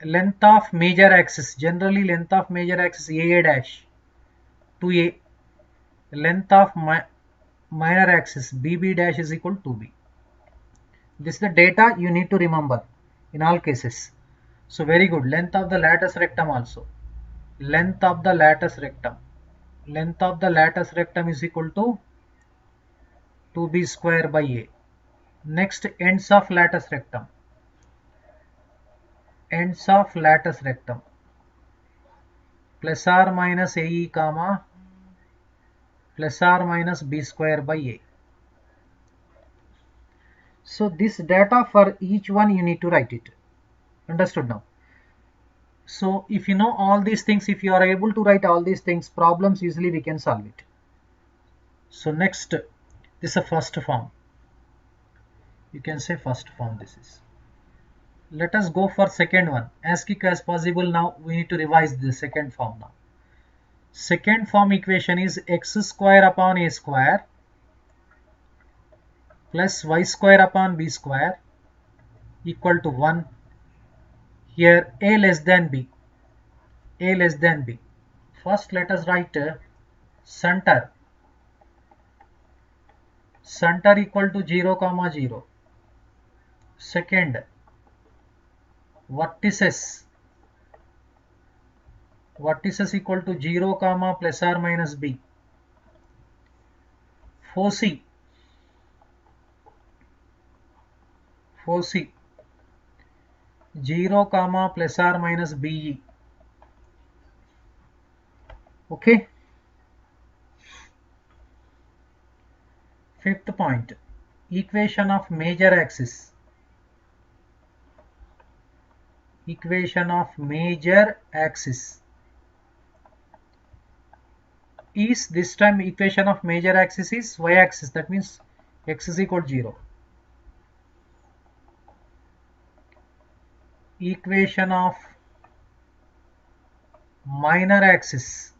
length of major axis, generally length of major axis a dash to a, length of minor axis bb dash is equal to b. This is the data you need to remember in all cases. So very good. Length of the latus rectum also. Length of the latus rectum. Length of the latus rectum is equal to 2b square by a. Next, ends of latus rectum. Ends of latus rectum. Plus or minus ae comma plus or minus b square by a. So this data for each one you need to write it. Understood now? So if you know all these things, if you are able to write all these things, problems easily we can solve it. So next, this is a first form. You can say first form this is. Let us go for second one. As quick as possible now, we need to revise the second form now. Second form equation is x square upon a square plus y square upon b square equal to 1. Here a less than b. A less than b. First let us write center. Center equal to 0 comma 0. Second, vertices. Vertices equal to 0 comma plus or minus b. Foci. Foci 0 comma plus or minus be. Okay. Fifth point, equation of major axis. Equation of major axis is, this time equation of major axis is y axis, that means x is equal to 0. Equation of minor axis.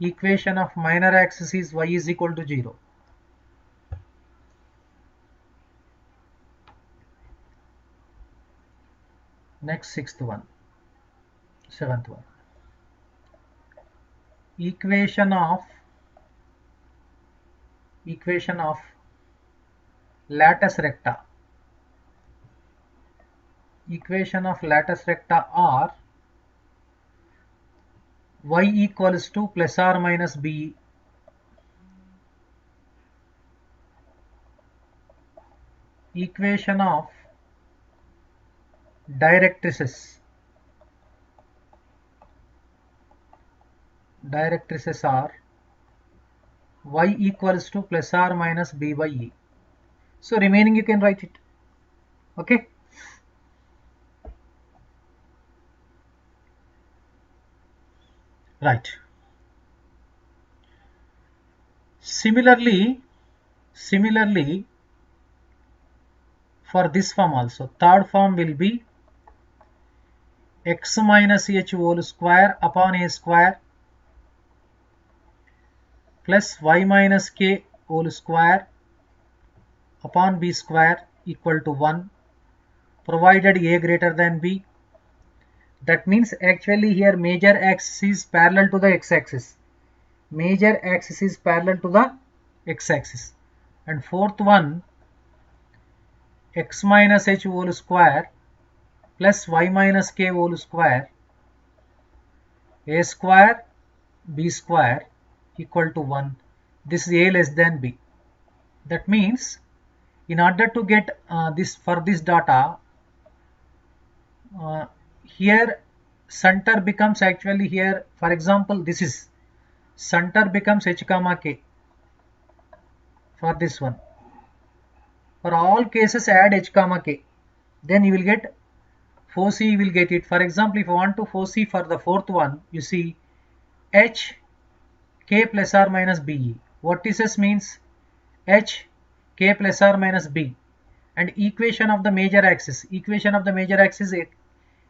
Equation of minor axis is y is equal to 0. Next, seventh one. Equation of latus recta. Equation of latus recta are y equals to plus or minus b. Equation of directrices. Directrices are y equals to plus or minus b by e. So remaining you can write it. Okay. Right. Similarly for this form also, third form will be x minus h whole square upon a square plus y minus k whole square upon b square equal to 1, provided a greater than b. That means actually here major axis is parallel to the x-axis. Major axis is parallel to the x-axis. And fourth one, x minus h whole square plus y minus k whole square, a square b square equal to 1. This is a less than b. That means in order to get this for this data, here center becomes actually here, for example, this is center becomes h comma k for this one. For all cases add h comma k, then you will get foci, you will get it. For example, if you want to foci for the fourth one, you see h k plus or minus be. What this means? H k plus or minus b, and equation of the major axis. Equation of the major axis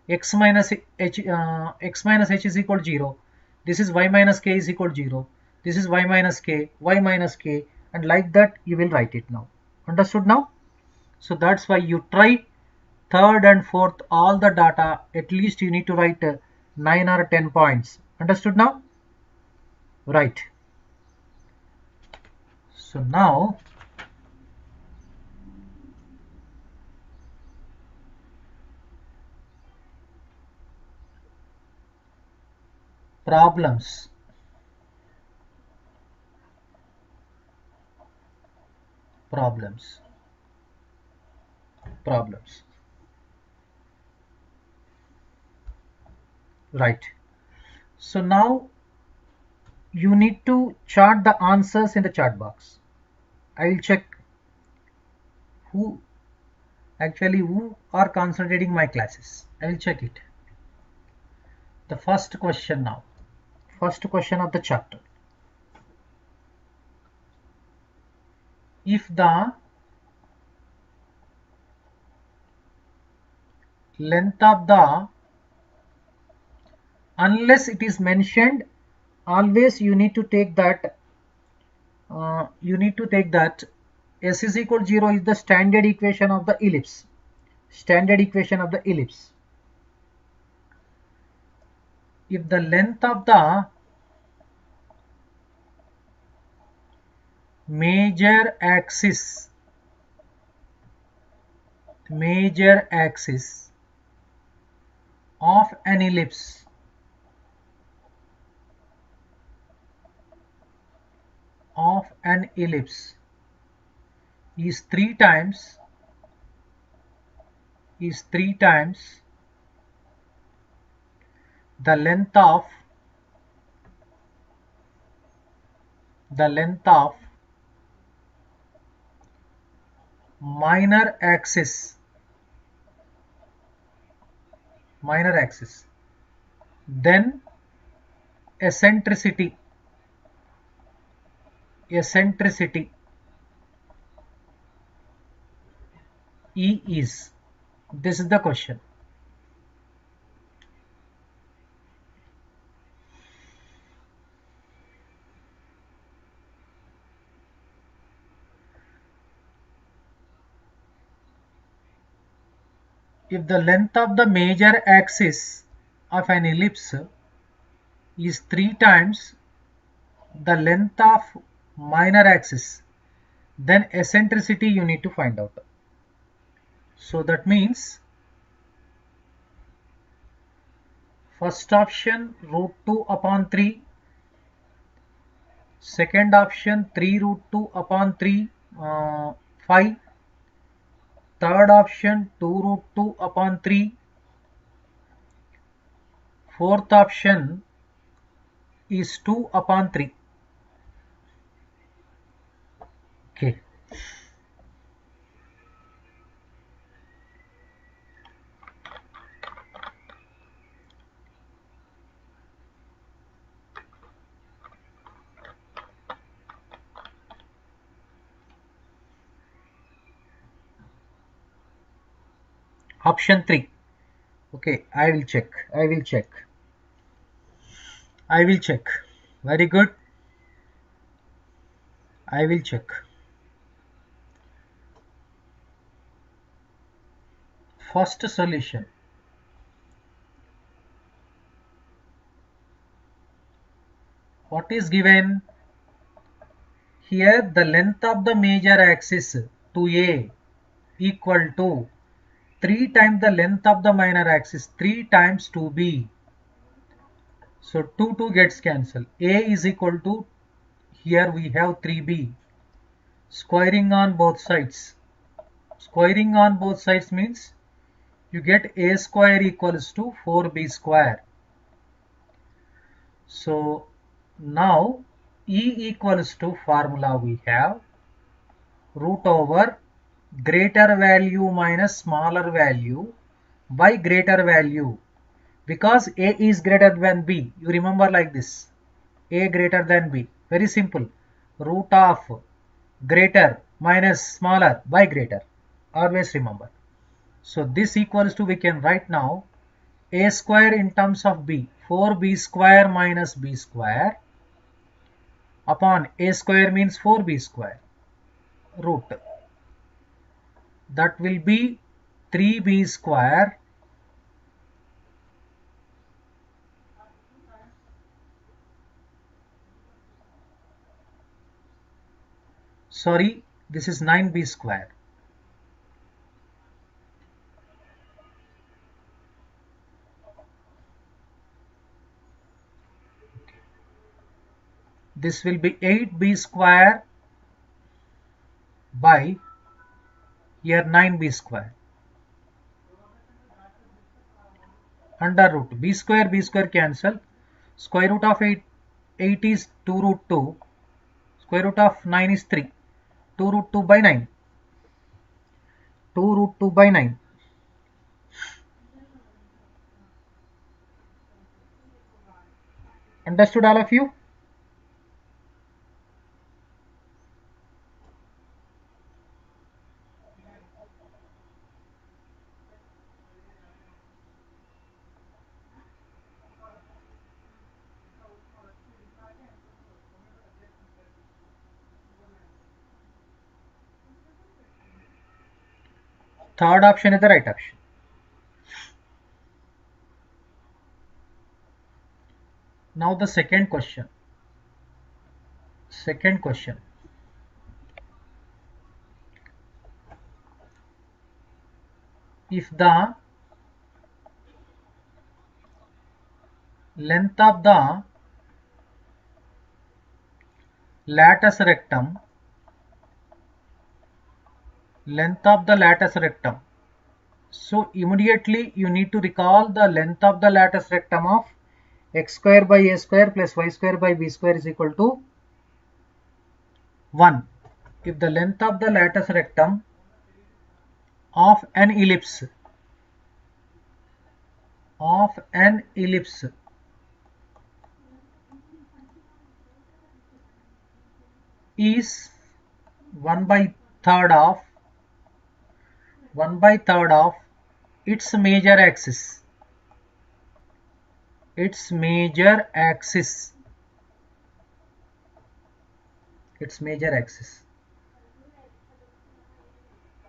x minus h is equal to 0. This is y minus k is equal to 0. This is y minus k, and like that you will write it now. Understood now? So that's why you try third and fourth all the data, at least you need to write 9 or 10 points. Understood now? Right. So now problems. Right. So now you need to chart the answers in the chat box. I will check who are concentrating my classes. I will check it. The first question now. First question of the chapter. If the length of the, unless it is mentioned, always you need to take that s is equal to 0 is the standard equation of the ellipse. If the length of the major axis of an ellipse is 3 times the length of minor axis, then eccentricity E is. This is the question. If the length of the major axis of an ellipse is 3 times the length of minor axis, then eccentricity you need to find out. So that means first option root 2 upon 3, second option 3 root 2 upon 3, 5, third option 2 root 2 upon 3, fourth option is 2 upon 3. Okay. Option 3. Okay, I will check. I will check. I will check. Very good. I will check. First solution. What is given? Here the length of the major axis 2a equal to 3 times the length of the minor axis 3 times 2b. So 2 gets cancelled. A is equal to, here we have 3b. Squaring on both sides. Squaring on both sides means you get a square equals to 4b square. So now E equals to, formula we have root over greater value minus smaller value by greater value, because A is greater than B. You remember like this, A greater than B. Very simple. Root of greater minus smaller by greater. Always remember. So this equals to, we can write now, A square in terms of B, 4b square minus b square upon A square means 4b square root. That will be 3b square sorry, this is 9b square. This will be 8b square by here 9b square under root. B square cancel. Square root of 8 is 2 root 2. Square root of 9 is 3. 2 root 2 by 9. 2 root 2 by 9. Understood all of you? Third option is the right option. Now the second question. Second question. If the length of the lattice rectum, so immediately you need to recall the length of the lattice rectum of x square by a square plus y square by b square is equal to 1. If the length of the lattice rectum of an ellipse is 1 by third of its major axis,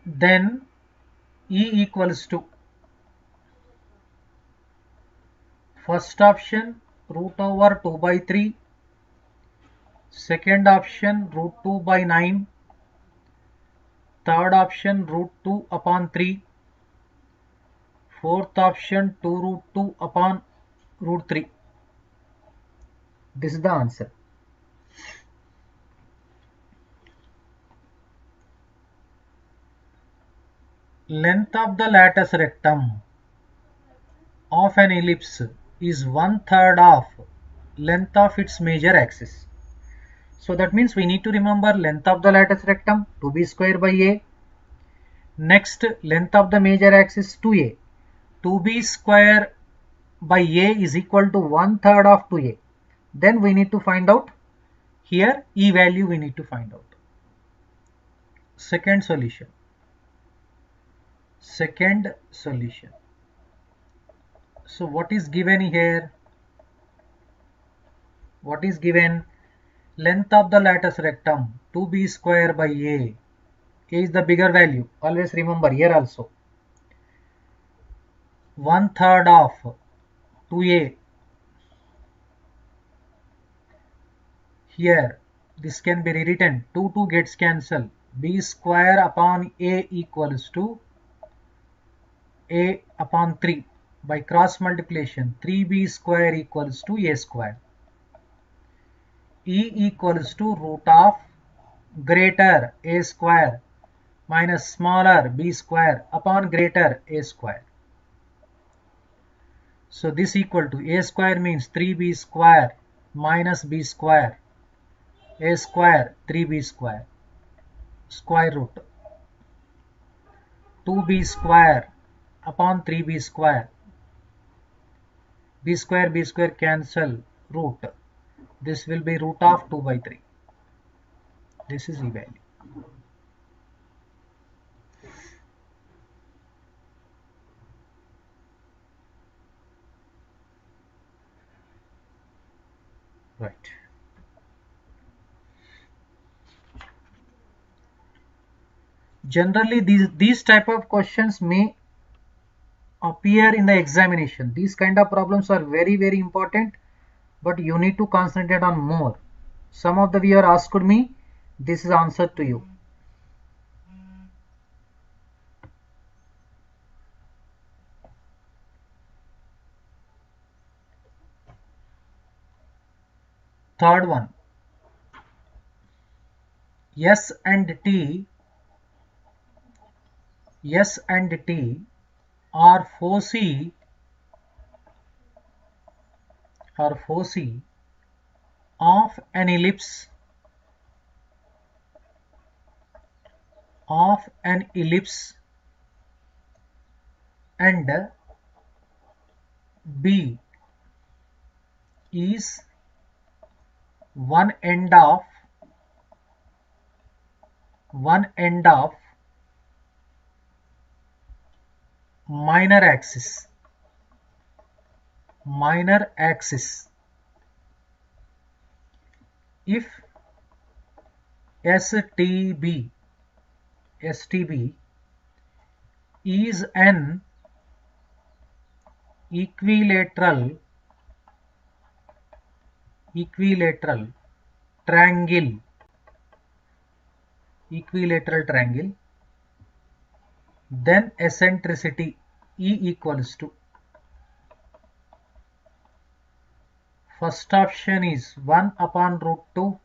then E equals to, first option root over 2 by 3, second option root 2 by 9, third option root 2 upon 3, fourth option 2 root 2 upon root 3. This is the answer. Length of the lattice rectum of an ellipse is 1/3 of length of its major axis. So that means we need to remember length of the lattice rectum 2b square by a. Next, length of the major axis 2a. 2b square by a is equal to 1/3 of 2a. Then we need to find out here E value we need to find out. Second solution. So what is given here? What is given? Length of the lattice rectum 2b square by a. A is the bigger value. Always remember here also. 1/3 of 2a. Here this can be rewritten. 2 gets cancelled. B square upon a equals to a upon 3. By cross multiplication 3b square equals to a square. E equals to root of greater a square minus smaller b square upon greater a square. So this equal to a square means 3b square minus b square, a square 3b square, square root 2b square upon 3b square, b square cancel, root. This will be root of 2 by 3. This is e value. Right. Generally these type of questions may appear in the examination. These kind of problems are very important, but you need to concentrate on more. Some of the viewer asked me, this is answer to you. Third one, S and T are foci of an ellipse and B is one end of minor axis. If STB is an equilateral triangle, then eccentricity E equals to, first option is 1 upon root 2,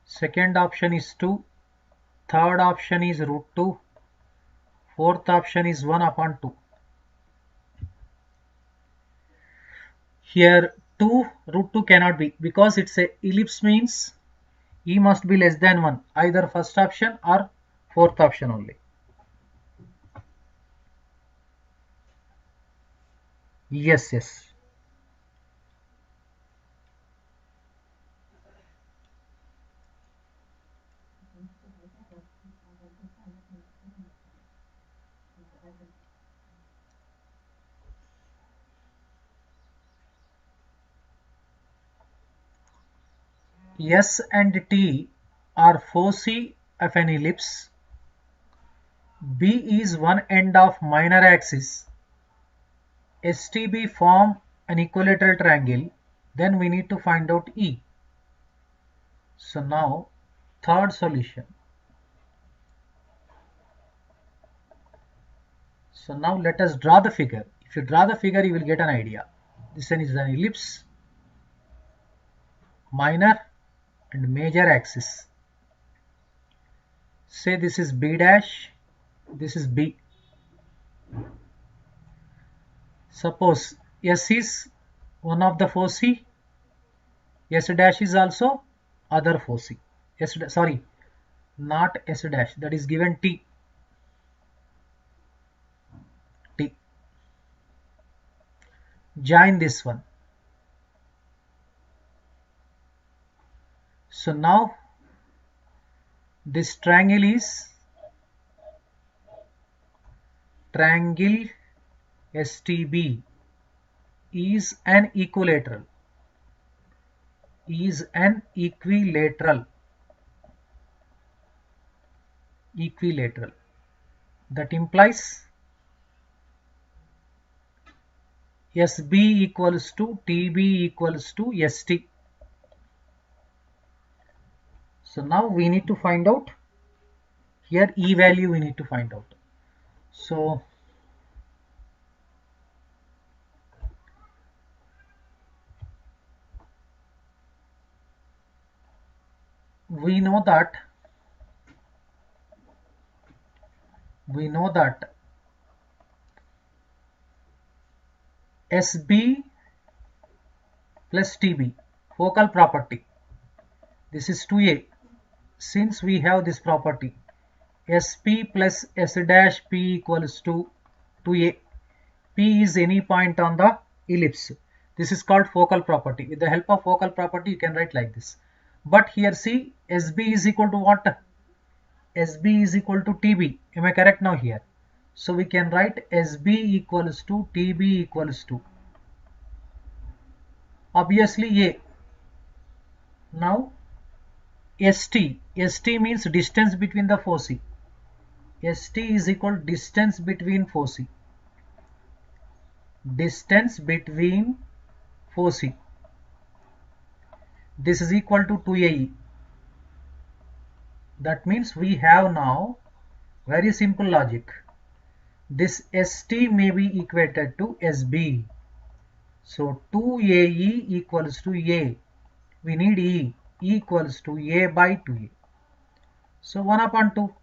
second option is 2, third option is root 2, fourth option is 1 upon 2. Here 2 root 2 cannot be, because it's a ellipse means E must be less than 1, either first option or fourth option only. Yes. S and T are foci of an ellipse. B is one end of minor axis. STB form an equilateral triangle. Then we need to find out E. So now third solution. So now let us draw the figure. If you draw the figure, you will get an idea. This one is an ellipse, minor and major axis. Say this is B dash, this is B. Suppose S is one of the foci, S dash is also other foci. Not S dash, that is given T. Join this one. So now this triangle is triangle STB is an equilateral. Is an equilateral. Equilateral. That implies SB equals to TB equals to ST. So now we need to find out here E value we need to find out. So we know that SB plus TB focal property. This is 2A. Since we have this property, SP plus S dash P equals to 2A. P is any point on the ellipse. This is called focal property. With the help of focal property, you can write like this. But here see, SB is equal to what? SB is equal to TB. Am I correct now here? So we can write SB equals to TB equals to obviously A. Now ST means distance between the foci. ST is equal to distance between foci. Distance between foci. This is equal to 2AE. That means we have now very simple logic. This ST may be equated to SB. So 2AE equals to A. We need E equals to A by 2A. So 1 upon 2.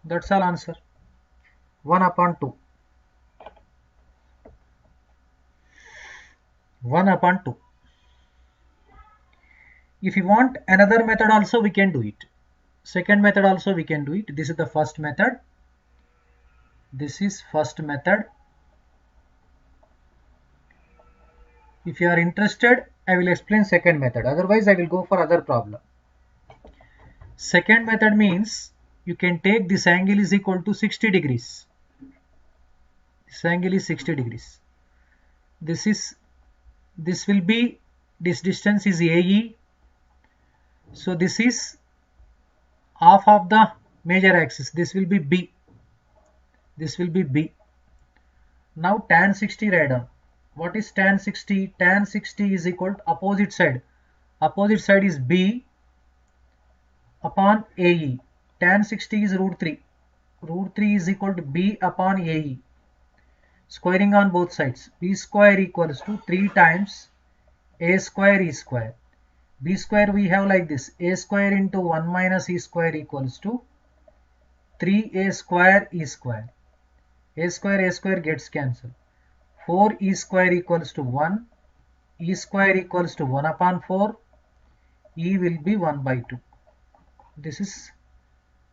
That's all answer. 1 upon 2. 1 upon 2. If you want another method also we can do it. Second method also we can do it. This is the first method. This is first method. If you are interested, I will explain second method. Otherwise, I will go for other problem. Second method means you can take this angle is equal to 60 degrees. This angle is 60 degrees. This distance is AE. So this is half of the major axis. This will be B. This will be B. Now tan 60 write down. What is tan 60? Tan 60 is equal to opposite side. Opposite side is B upon AE. Tan 60 is root 3. Root 3 is equal to B upon AE. Squaring on both sides. B square equals to 3 times A square E square. B square we have like this. A square into 1 minus E square equals to 3A square E square. A square gets cancelled. 4 E square equals to 1. E square equals to 1 upon 4. E will be 1 by 2. This is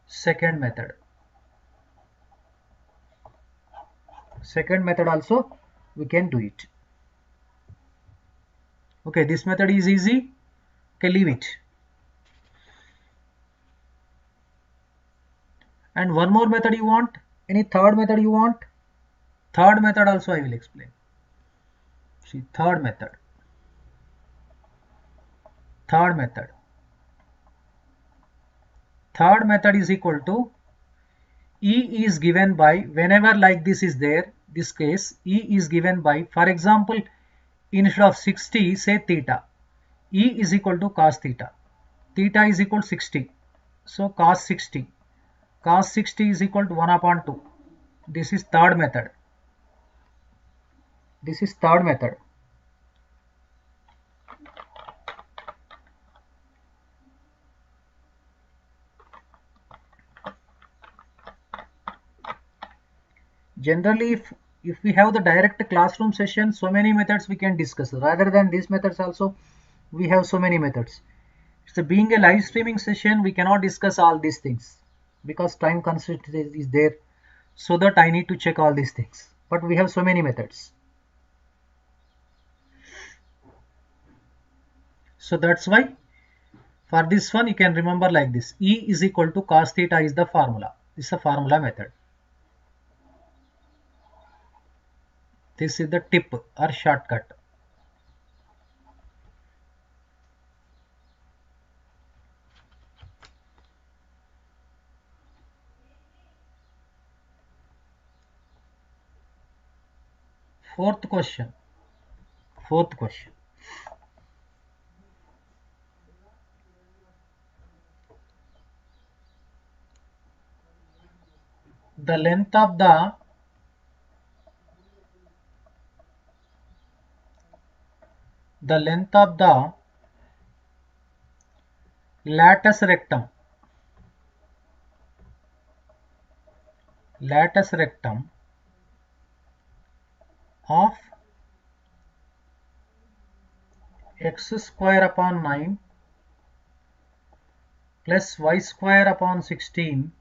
second method. Second method also we can do it. Okay, this method is easy. Okay, leave it. And one more method you want? Any third method you want? Third method also I will explain. See, third method. Third method. Third method is equal to E is given by, whenever like this is there, this case, E is given by, for example, instead of 60, say theta. E is equal to cos theta. Theta is equal to 60. So cos 60. Cos 60 is equal to 1 upon 2. This is third method. This is third method. Generally, if we have the direct classroom session, so many methods we can discuss. Rather than these methods also, we have so many methods. So being a live streaming session, we cannot discuss all these things because time constraint is there. So that I need to check all these things. But we have so many methods. So that's why for this one you can remember like this. E is equal to cos theta is the formula. This is a formula method. This is the tip or shortcut. Fourth question. The length of the lattice rectum of x square upon 9 plus y square upon 16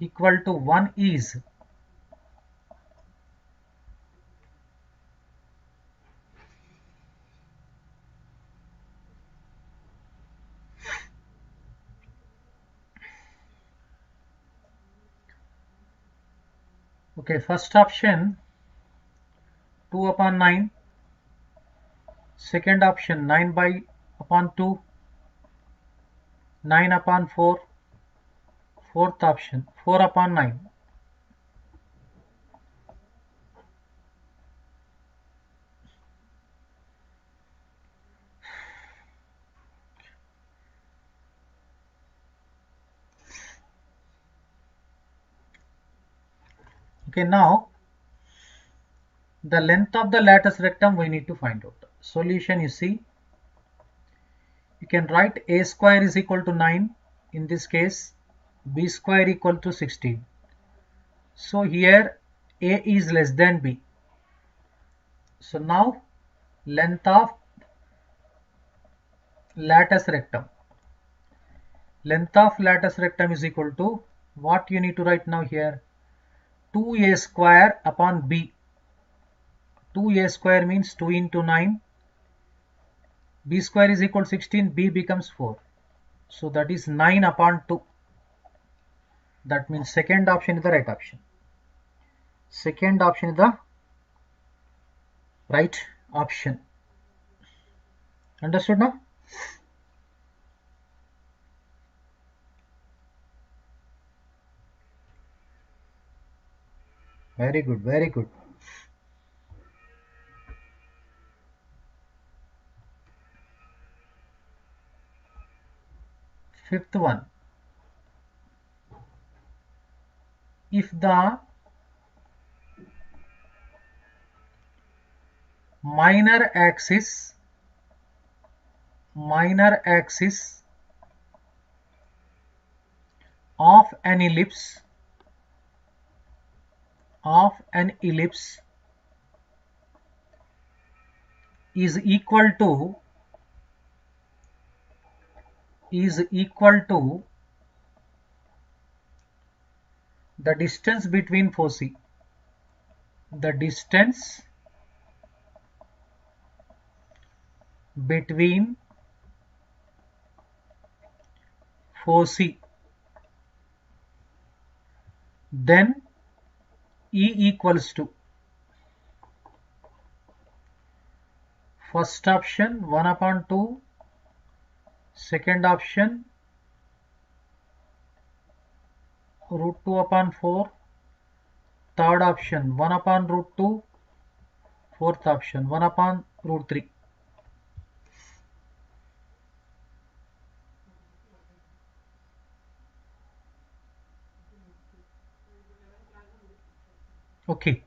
equal to 1 is okay. First option 2 upon 9, second option 9 by upon 2, 9 upon 4, fourth option 4 upon 9. Okay, now the length of the lattice rectum we need to find out. Solution, you see, you can write a square is equal to 9, in this case b square equal to 16. So here a is less than b. So now length of lattice rectum is equal to what you need to write now here, 2a square upon b. 2a square means 2 into 9, b square is equal to 16, b becomes 4. So that is 9 upon 2. That means second option is the right option. Second option is the right option. Understood now? Very good, very good. Fifth one. If the minor axis of an ellipse is equal to the distance between foci. The distance between foci, then E equals to first option 1 upon 2, second option root 2 upon 4, third option 1 upon root 2, fourth option 1 upon root 3. Okay.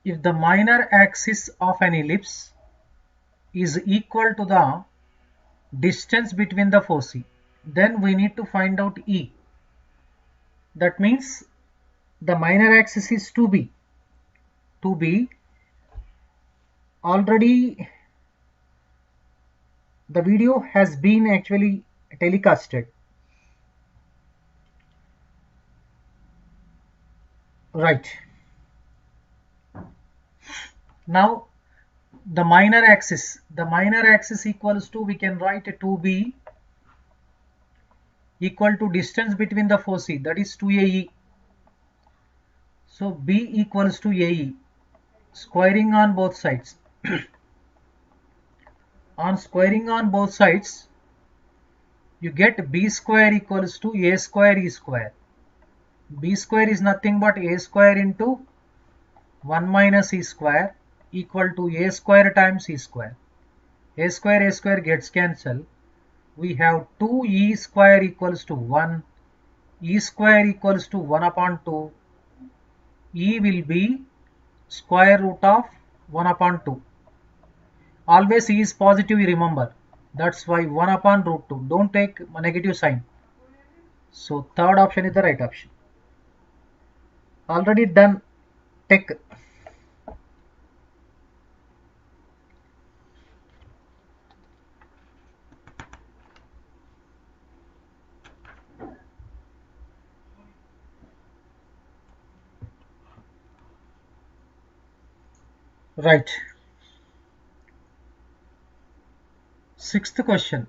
If the minor axis of an ellipse is equal to the distance between the foci, then we need to find out E. That means the minor axis is 2b. Already the video has been actually telecasted. Right. Now the minor axis equals to, we can write a 2b equal to distance between the foci, that is 2ae. So B equals to AE, squaring on both sides. On squaring on both sides, you get B square equals to A square E square. B square is nothing but A square into 1 minus E square equal to A square times E square. A square gets cancelled. We have 2E square equals to 1. E square equals to 1 upon 2. E will be square root of 1 upon 2. Always E is positive, you remember. That's why 1 upon root 2. Don't take a negative sign. So third option is the right option. Already done. Take. Right. Sixth question.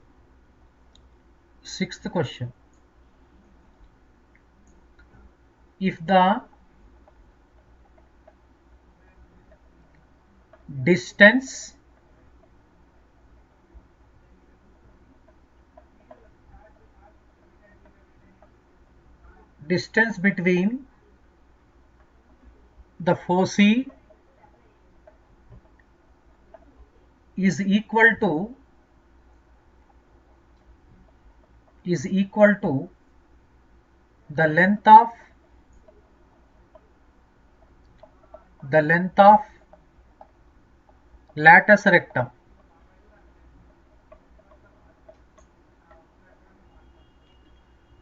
Sixth question. If the distance between the foci is equal to the length of latus rectum,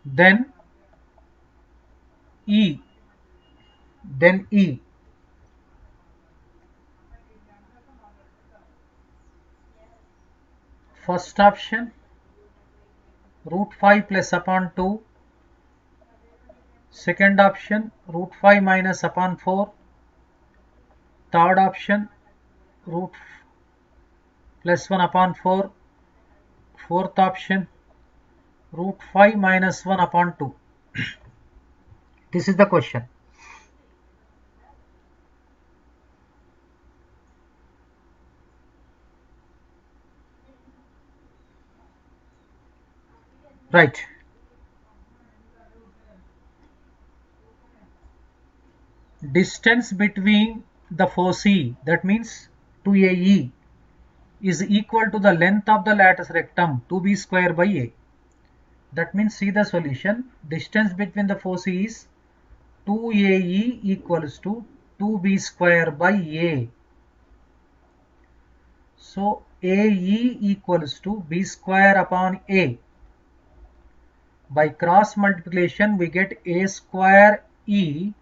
then E, first option root 5 plus upon 2, second option root 5 minus upon 4, third option root plus 1 upon 4, fourth option root 5 minus 1 upon 2. This is the question. Right. Distance between the foci, that means 2AE, is equal to the length of the latus rectum 2B square by A. That means see the solution. Distance between the foci is 2AE equals to 2B square by A. So AE equals to B square upon A. By cross multiplication we get A square E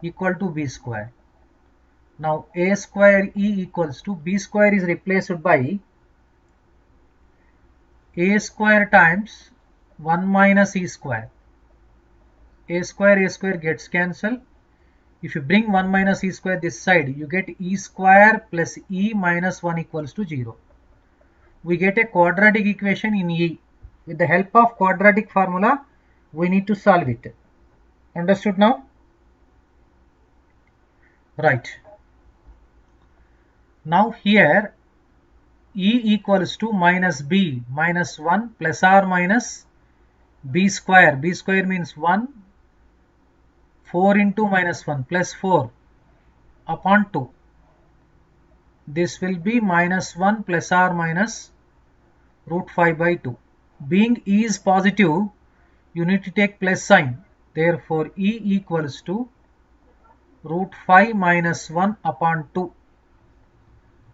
equal to B square. Now A square E equals to B square is replaced by A square times 1 minus E square. A square gets cancelled. If you bring 1 minus E square this side, you get E square plus E minus 1 equals to 0. We get a quadratic equation in E. With the help of quadratic formula, we need to solve it. Understood now? Right. Now here E equals to minus B minus 1 plus or minus B square. B square means 1. 4 into minus 1 plus 4 upon 2. This will be minus 1 plus or minus root 5 by 2. Being E is positive, you need to take plus sign. Therefore, E equals to root 5 minus 1 upon 2.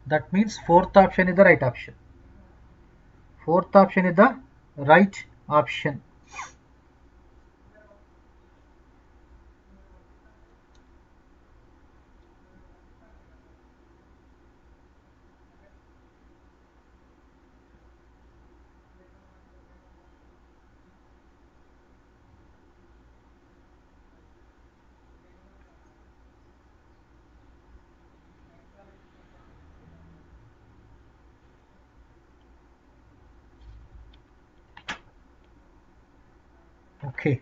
That means fourth option is the right option. Fourth option is the right option. Okay.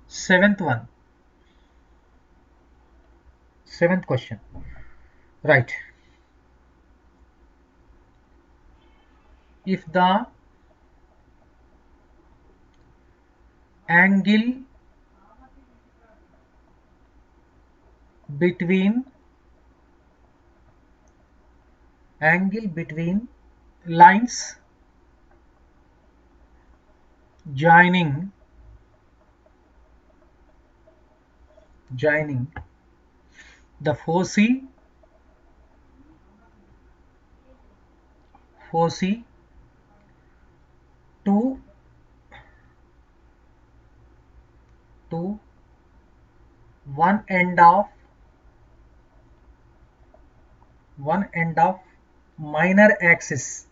Seventh one. Seventh question. Right. If the angle between lines joining the foci to one end of minor axis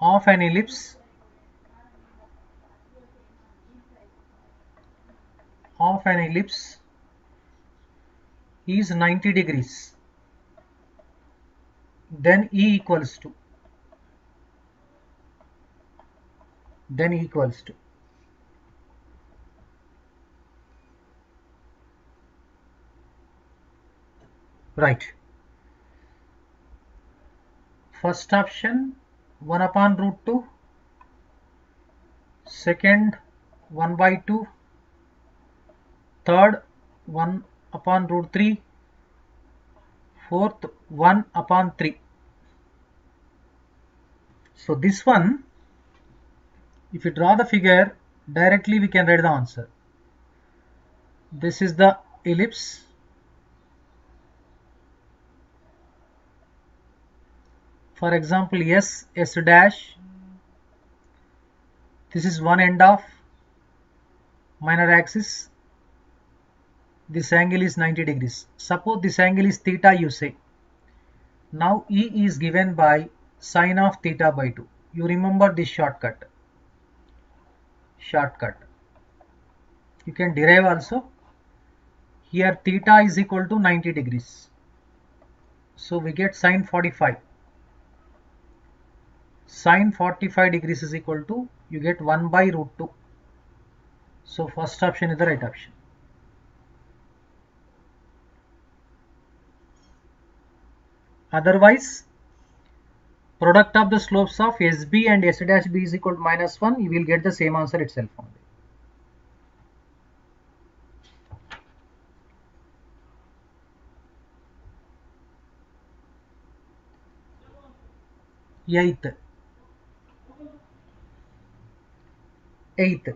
of an ellipse is 90 degrees, then E equals to right. First option 1 upon root 2, second 1 by 2, third 1 upon root 3, fourth 1 upon 3. So this one, if you draw the figure directly, we can write the answer. This is the ellipse. For example, S dash. This is one end of minor axis. This angle is 90 degrees. Suppose this angle is theta, you say. Now E is given by sine of theta by 2. You remember this shortcut. You can derive also. Here theta is equal to 90 degrees. So we get sine 45. Sine 45 degrees is equal to, you get 1 by root 2. So first option is the right option. Otherwise, product of the slopes of SB and S dash B is equal to -1, you will get the same answer itself only. Eighth.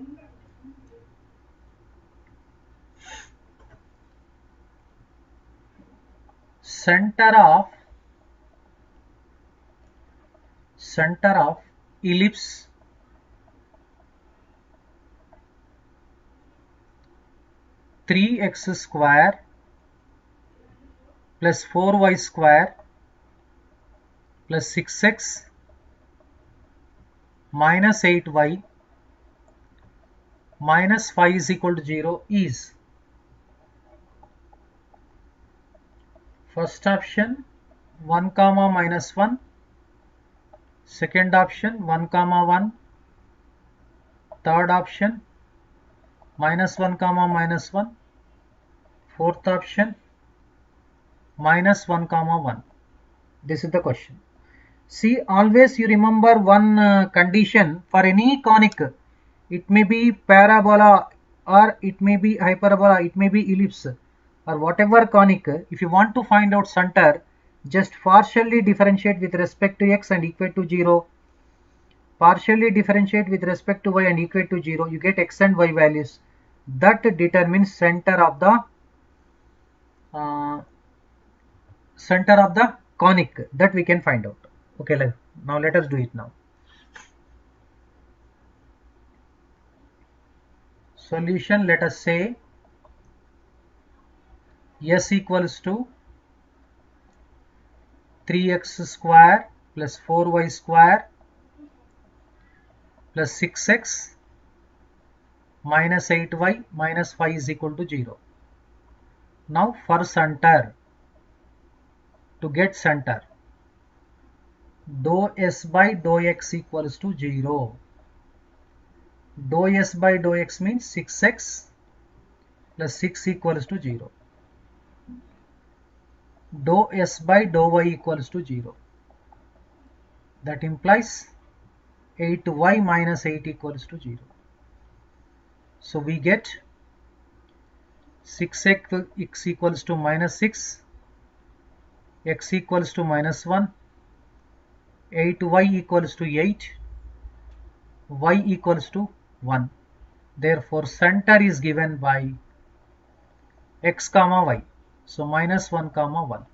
Center of ellipse three x square plus 4y square plus 6x minus 8y minus 5 is equal to 0 is first option 1 comma minus 1, second option 1 comma 1, third option minus 1 comma minus 1, fourth option minus 1 comma 1. This is the question. See, always you remember one condition for any conic. It may be parabola or it may be hyperbola, it may be ellipse or whatever conic. If you want to find out center, just partially differentiate with respect to x and equate to 0. Partially differentiate with respect to y and equate to 0. You get x and y values. That determines center of the conic, that we can find out. Okay, now let us do it now. Solution, let us say S equals to 3x square plus 4y square plus 6x minus 8y minus 5 is equal to 0. Now for center, to get center, dou s by dou x equals to 0. Dou s by dou x means 6x plus 6 equals to 0. Dou s by dou y equals to 0. That implies 8y minus 8 equals to 0. So we get 6x equals to minus 6, x equals to minus 1, 8y equals to 8, y equals to 1. Therefore center is given by x comma y. So minus 1 comma 1.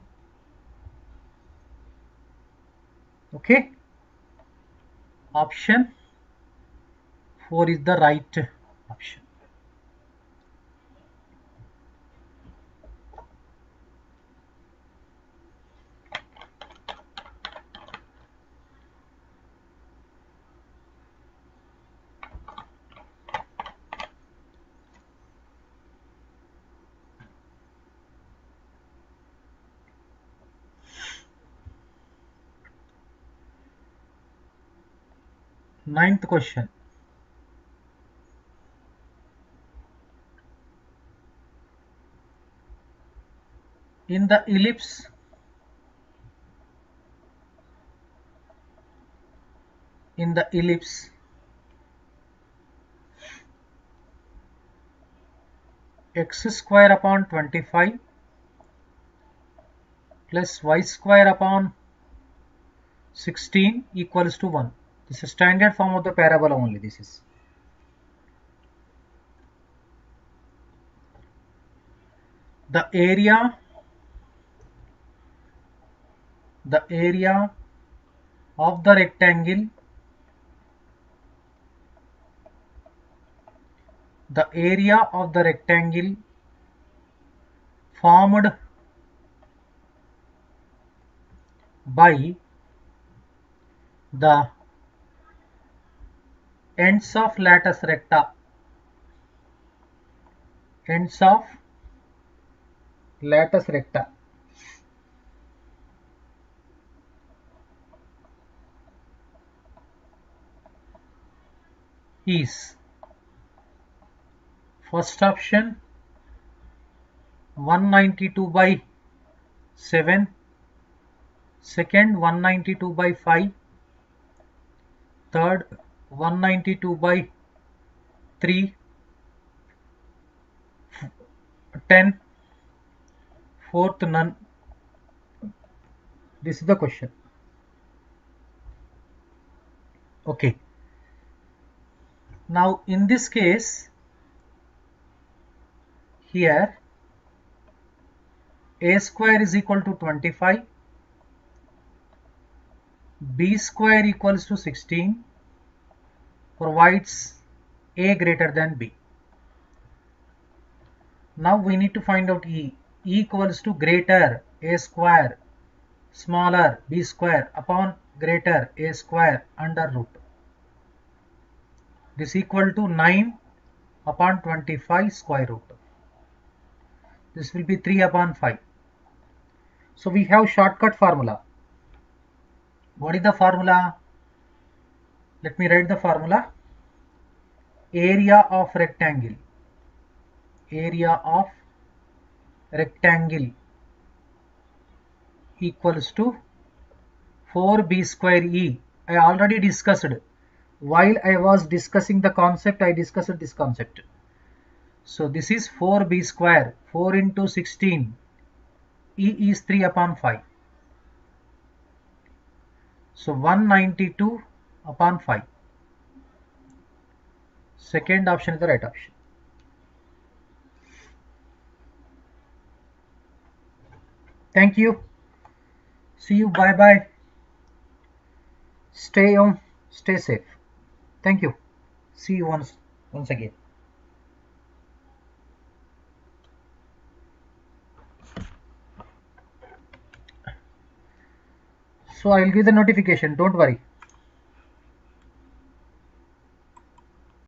Okay. Option 4 is the right option. Ninth question. In the ellipse, x square upon 25 plus y square upon 16 equals to 1. This is standard form of the parabola only. This is the area of the rectangle formed by the ends of latus recta is first option 192 by 7, second 192 by 5, third 192 by 3, 10, fourth none. This is the question. Okay. Now in this case, here a square is equal to 25, b square equals to 16 provides a greater than b. Now we need to find out e. E equals to greater a square smaller b square upon greater a square under root. This equal to 9 upon 25 square root. This will be 3 upon 5. So we have shortcut formula. What is the formula? Let me write the formula. Area of rectangle equals to 4b square e. I already discussed. While I was discussing the concept, I discussed this concept. So this is 4b square, 4 into 16. E is 3 upon 5. So 192 upon 5. Second option is the right option. Thank you. See you. Bye bye. Stay home. Stay safe. Thank you. See you once again. So I will give the notification. Don't worry.